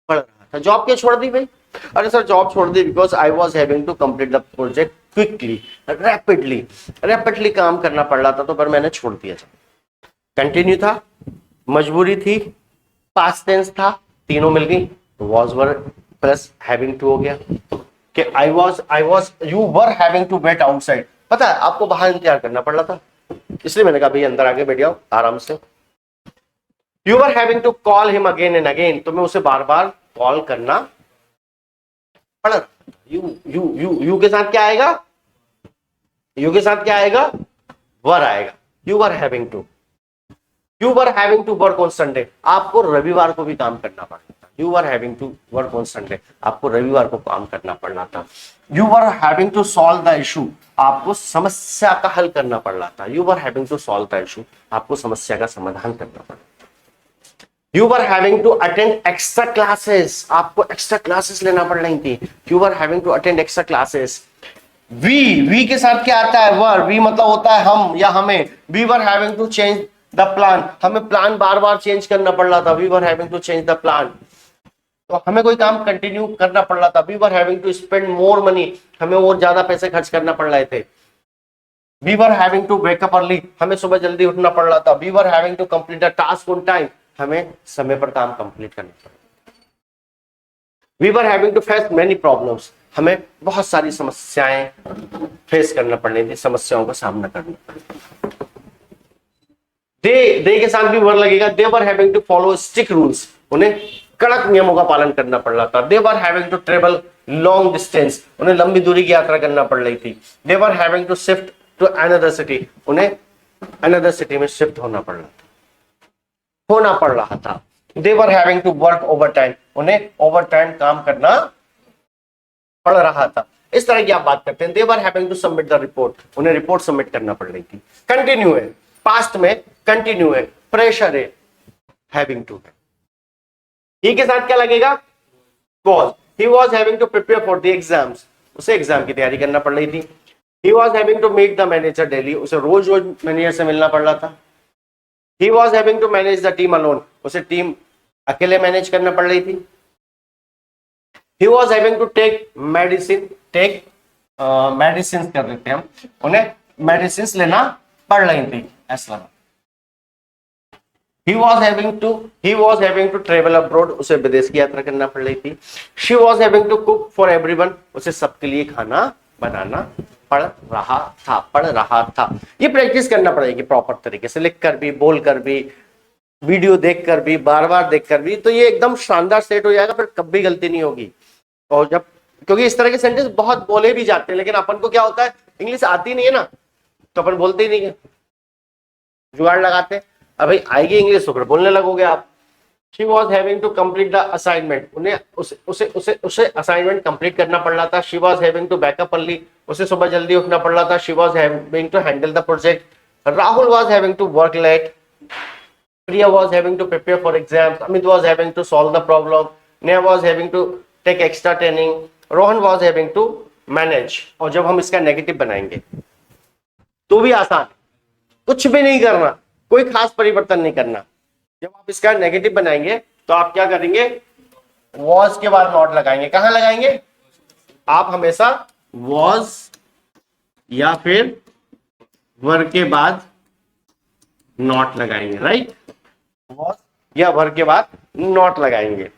पड़ रहा था। जॉब क्यों छोड़ दी भाई? अरे सर जॉब छोड़ दी because I was having to complete the project quickly, rapidly काम करना पड़ रहा था, तो पर मैंने छोड़ दिया। कंटिन्यू था, मजबूरी थी, पास्ट टेंस था, तीनों मिल गई, was were plus having to हो गया कि you were having to wait outside, पता है आपको बाहर इंतजार करना पड़ रहा था, इसलिए मैंने कहा भाई अंदर आके बैठ जाओ आराम से। You were having to call him again and again, तुम्हें उसे बार बार कॉल करना पड़ रहा। यू के साथ क्या आएगा? यू के साथ क्या आएगा? वर आएगा। You were having to work on Sunday, आपको रविवार को भी काम करना पड़ रहा था। You were having to work on Sunday, आपको रविवार को काम करना पड़ रहा था। You were having to solve the issue, आपको समस्या का हल करना पड़ रहा था। You were having to solve the issue, आपको समस्या का समाधान करना पड़ रहा था। You were having to attend extra classes, आपको एक्स्ट्रा क्लासेस लेना पड़ रही थी। You were having to attend extra classes. We के साथ क्या आता है? वर, वी मतलब होता है हम या हमें। We were having to change the plan, हमें प्लान बार बार चेंज करना पड़ रहा था। We were having to change the plan, तो हमें कोई काम कंटिन्यू करना पड़ रहा था। We were having to spend more money, हमें और ज्यादा पैसे खर्च करना पड़ रहे थे। We were having to wake up early, हमें सुबह जल्दी उठना पड़ रहा था। We were having to complete the task on time, हमें समय पर काम कंप्लीट करना पड़ रहा था। We were having to face many problems, हमें बहुत सारी समस्याएं फेस करना पड़ रही थी, समस्याओं का सामना करना पड़। दे के साथ भी वर लगेगा। They were having to follow strict rules, उन्हें कड़क नियमों का पालन करना पड़ रहा था। They were having to travel long distance, उन्हें लंबी दूरी की यात्रा करना पड़ रही थी। They were having to shift to another city, उन्हें अनदर सिटी में शिफ्ट होना पड़ रहा था। They were having to work over time, उन्हें ओवर टाइम काम करना पड़ रहा था। इस तरह की आप बात करते हैं। They were having to submit the report, उन्हें रिपोर्ट सबमिट करना पड़ रही थी। कंटिन्यू है, पास्ट में कंटिन्यू है, प्रेशर है, हैविंग टू है। ही के साथ क्या लगेगा? was, he was having to prepare for the exams, उसे एग्जाम की तैयारी करना पड़ रही थी। he was having to meet the manager daily, उसे रोज मैनेजर से मिलना पड़ रहा था। he was having to manage the team alone, उसे टीम अकेले मैनेज करना पड़ रही थी। he was having to take medicine कर देते हैं हम, उन्हें मेडिसिन लेना पड़ रही थी ऐसा लगा। He was having to travel abroad, उसे विदेश की यात्रा करना पड़ रही थी। She was having to cook for everyone, उसे सबके लिए खाना बनाना पड़ रहा था। ये प्रैक्टिस करना पड़ेगी प्रॉपर तरीके से, लिख कर भी, बोल कर भी, वीडियो देख कर भी, बार बार देख कर भी, तो ये एकदम शानदार सेट हो जाएगा, फिर कभी गलती नहीं होगी। और जब, क्योंकि इस तरह के सेंटेंस बहुत बोले भी जाते हैं, लेकिन अपन को क्या होता है, इंग्लिश आती नहीं है ना, तो अपन बोलते ही नहीं है, जुगाड़ लगाते हैं। अभी आएगी इंग्लिश तो फिर बोलने लगोगे आप। She was having to complete the assignment, उन्हें उसे असाइनमेंट कंप्लीट करना पड़ रहा था। She was having to wake up early, उसे सुबह जल्दी उठना पड़ रहा था। She was having to handle the project. Rahul was having to work late. Priya was having to prepare for exams. Amit was having to solve the problem. Neha was having to take extra training. Rohan was having to manage. और जब हम इसका negative बनाएंगे तो भी आसान, कुछ भी नहीं करना, कोई खास परिवर्तन नहीं करना। जब आप इसका नेगेटिव बनाएंगे तो आप क्या करेंगे, वॉज के बाद नॉट लगाएंगे। कहां लगाएंगे? आप हमेशा वॉज या फिर वर के बाद नॉट लगाएंगे, राइट? वॉज या वर के बाद नॉट लगाएंगे।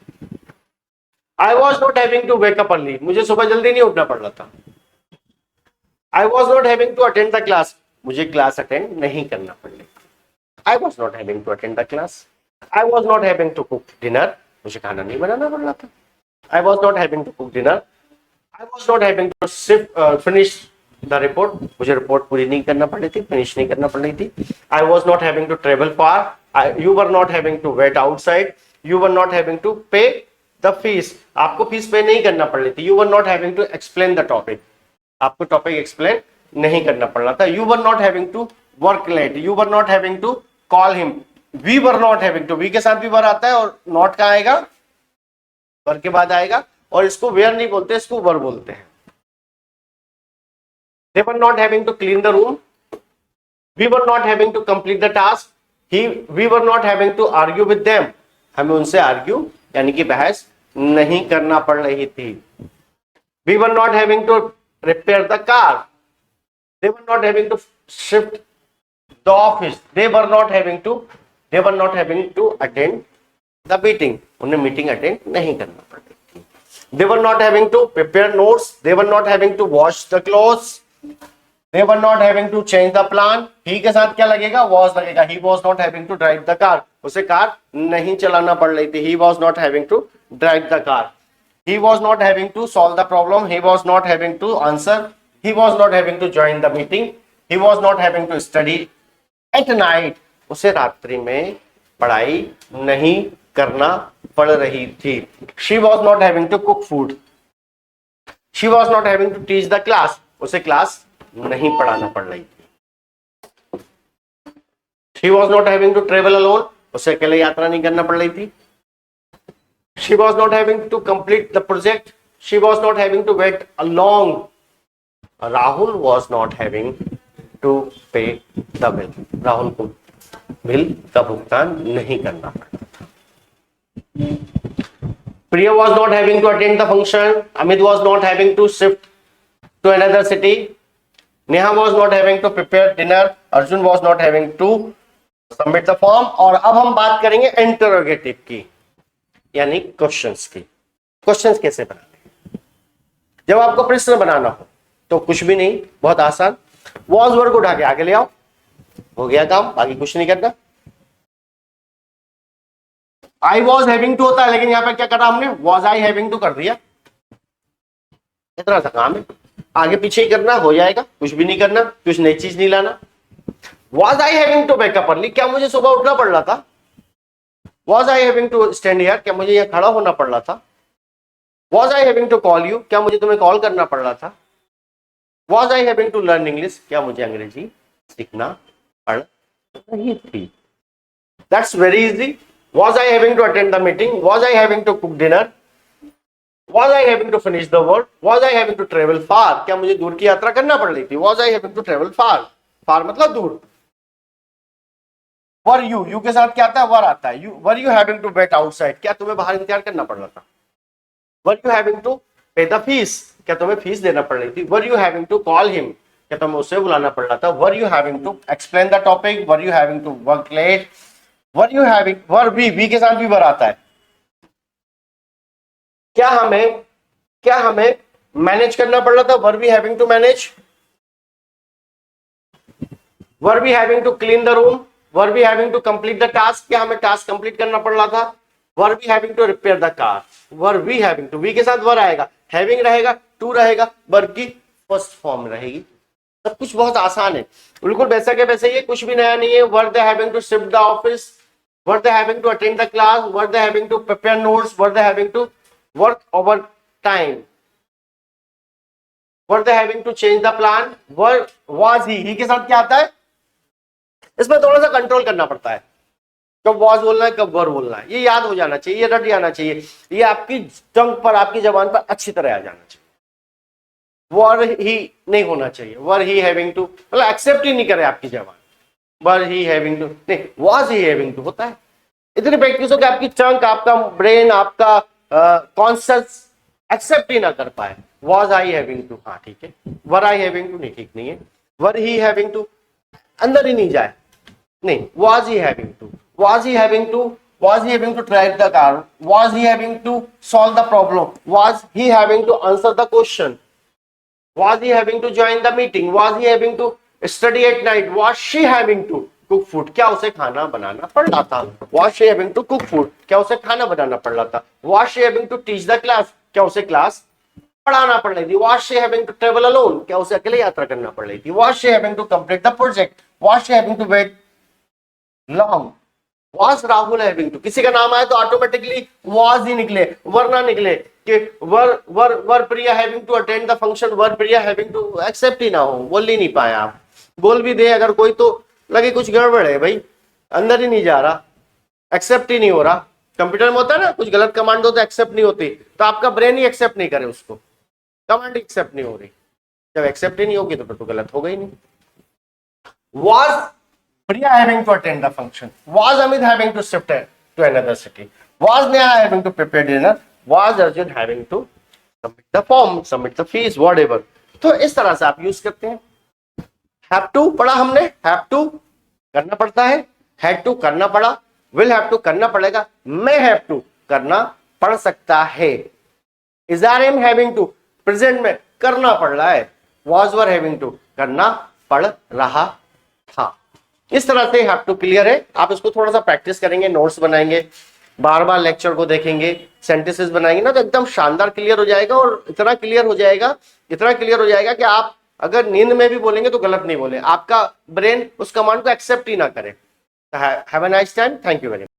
I was not having to wake up early, मुझे सुबह जल्दी नहीं उठना पड़ रहा था। I was not having to attend the class, मुझे क्लास अटेंड नहीं करना पड़ेगा। I was not having to attend the class. I was not having to cook dinner, मुझे खाना नहीं बनाना पड़ रहा था। I was not having to cook dinner. I was not having to finish the report, मुझे रिपोर्ट पूरी नहीं करना पड़ रही थी, फिनिश नहीं करना पड़ रही थी। I was not having to travel far, you were not having to wait outside, you were not having to pay the fees, आपको फीस पे नहीं करना पड़ रही थी। You were not having to explain the topic, आपको topic explain नहीं करना पड़ रहा था। You were not having to work late, you were not having to call him, we were not having to, we के साथ भी वर आता है और नॉट का आएगा, वर के बाद आएगा, और इसको वेयर नहीं बोलते, इसको वर बोलते हैं। They were not having to clean the room. We were not having to complete the task. We were not having to argue with them. हमें उनसे argue यानी कि बहस नहीं करना पड़ रही थी। We were not having to repair the car. They were not having to shift the office. They were not having to attend the meeting. उन्हें meeting attend नहीं करना पड़ रही थी। They were not having to prepare notes. They were not having to wash the clothes. They were not having to change the plan. He के साथ क्या लगेगा? Was लगेगा। He was not having to drive the car. उसे car नहीं चलाना पड़ रही थी। He was not having to drive the car. He was not having to solve the problem. He was not having to answer. He was not having to join the meeting. He was not having to study at night. उसे रात्रि में पढ़ाई नहीं करना पड़ रही थी। She was not having to cook food. She was not having to teach the class. उसे क्लास नहीं पढ़ाना पड़ रही थी। She was not having to travel alone. उसे अकेले यात्रा नहीं करना पड़ रही थी। She was not having to complete the project. She was not having to wait along. Rahul was not having to pay the bill. Rahul को बिल का भुगतान नहीं करना पड़ता था। Priya was not having to attend the function. Amit was not having to shift to another city. Neha was not having to prepare dinner. Arjun was not having to submit the form. और अब हम बात करेंगे interrogative की, यानी questions की। Questions कैसे बनाते हैं? जब आपको प्रश्न बनाना हो तो कुछ भी नहीं, बहुत आसान, वॉज वर्ड को उठा के आगे ले आओ, हो गया काम, बाकी कुछ नहीं करना। आई वॉज हैविंग टू होता है, लेकिन यहां पर क्या करा हमने? वॉज आई हैविंग टू कर दिया। इतना सा काम है, आगे पीछे ही करना, हो जाएगा, कुछ भी नहीं करना, कुछ नई चीज नहीं लाना। Was I having to wake up early, क्या मुझे सुबह उठना पड़ रहा था? Was I having to stand here, क्या मुझे यहाँ खड़ा होना पड़ रहा था? Was I having to call you, क्या मुझे तुम्हें कॉल करना पड़ रहा था? Was I having to learn English, क्या मुझे अंग्रेजी सीखना पड़ रही थी? That's very easy. Was I having to attend the meeting? Was I having to cook dinner? Was I having to finish the work? Was I having to travel far? क्या मुझे दूर की यात्रा करना पड़ रही थी? Was I having to travel far? Far मतलब दूर। Were you? You के साथ क्या आता है? Were आता है। Were you having to wait outside? क्या तुम्हें बाहर इंतजार करना पड़ रहा था? Were you having to pay the fees? क्या तुम्हें फीस देना पड़ रही थी? Were you having to call him? क्या तुम्हें उसे बुलाना पड़ रहा था? Were you having to explain the topic? Were you having to work late? Were you having? Were we के साथ भी were आता है। क्या हमें मैनेज करना पड़ रहा था? Were we having to manage? Were we having to clean the room? Were we having to complete the task? क्या हमें टास्क कंप्लीट करना पड़ रहा था? Were we having to repair the car? Were we having to, we के साथ वर आएगा, having रहेगा, टू रहेगा, वर्ब की फर्स्ट फॉर्म रहेगी। सब कुछ बहुत आसान है, बिल्कुल वैसा के वैसे ही, कुछ भी नया नहीं है। Were they having to shift the office? Were they having to attend the class? Were they having to prepare notes? Were they having to work over time? Were they having to change the plan? Was he के साथ क्या आता है? इसमें थोड़ा सा control करना पड़ता है, कब was बोलना है, कब were बोलना है, ये याद हो जाना चाहिए, ये रट जाना चाहिए, ये आपकी टंग पर, आपकी जबान पर अच्छी तरह आ जाना चाहिए। were he नहीं होना चाहिए, were he having to, मतलब एक्सेप्ट ही नहीं करे आपकी जबान, were he having to नहीं, was he having to होता है। इतनी प्रैक्टिस हो कि आपकी टंग, आपका ब्रेन, आपका कॉन्सेप्ट एक्सेप्ट ही ना कर पाए। वॉज आई हैविंग टू, हाँ ठीक है, वर आई हैविंग टू नहीं, ठीक नहीं है, वर ही हैविंग टू अंदर ही नहीं जाए, नहीं, was he having to, was he having to Was he having to drive the car? Was he having to solve the problem? Was he having to answer the question? Was he having to join the meeting? Was he having to study at night? Was she having to cook food? क्या उसे खाना बनाना पड़ रहा था? Was she having to cook food? क्या उसे खाना बनाना पड़ रहा था? Was she having to teach the class? क्या उसे क्लास पढ़ाना पड़ रही थी? Was she having to travel alone? क्या उसे अकेले यात्रा करना पड़ रही थी? Was she having to complete the project? Was she having to wait long? Was Rahul having to? किसी का नाम आया तो ऑटोमेटिकली was ही निकले, वरना निकले कि were Priya having to attend the function, were Priya having to accept ही ना हो, बोल ही नहीं पाया आप। बोल भी दे अगर कोई तो लगे कुछ गड़बड़ है भाई, अंदर ही नहीं जा रहा, एक्सेप्ट ही नहीं हो रहा। कंप्यूटर में होता है ना, कुछ गलत कमांड हो तो एक्सेप्ट नहीं होती, तो आपका ब्रेन ही एक्सेप्ट नहीं करे उसको, कमांड एक्सेप्ट नहीं हो रही। जब एक्सेप्ट ही नहीं होगी तो गलत हो गई नहीं। Was Priya having to attend the function? Was Amit having to shift to another city? Was Neha having to prepare dinner? Was Arjun having to submit the form, submit the fees, whatever? तो इस तरह से आप use करते हैं। Have to पढ़ा हमने, have to करना पड़ता है, हैड टू करना पड़ा, विल हैव टू करना पड़ेगा, मैं हैव टू करना पड़ सकता है। Is are am having to present में करना पड़ रहा है, was were having to करना पड़ रहा था। इस तरह से हैव टू क्लियर है। आप इसको थोड़ा सा प्रैक्टिस करेंगे, नोट्स बनाएंगे, बार बार लेक्चर को देखेंगे, सेंटेंसेस बनाएंगे ना, तो एकदम शानदार क्लियर हो जाएगा। और इतना क्लियर हो जाएगा, इतना क्लियर हो जाएगा कि आप अगर नींद में भी बोलेंगे तो गलत नहीं बोले, आपका ब्रेन उस कमांड को एक्सेप्ट ही ना करे। Have a nice time, thank you very much.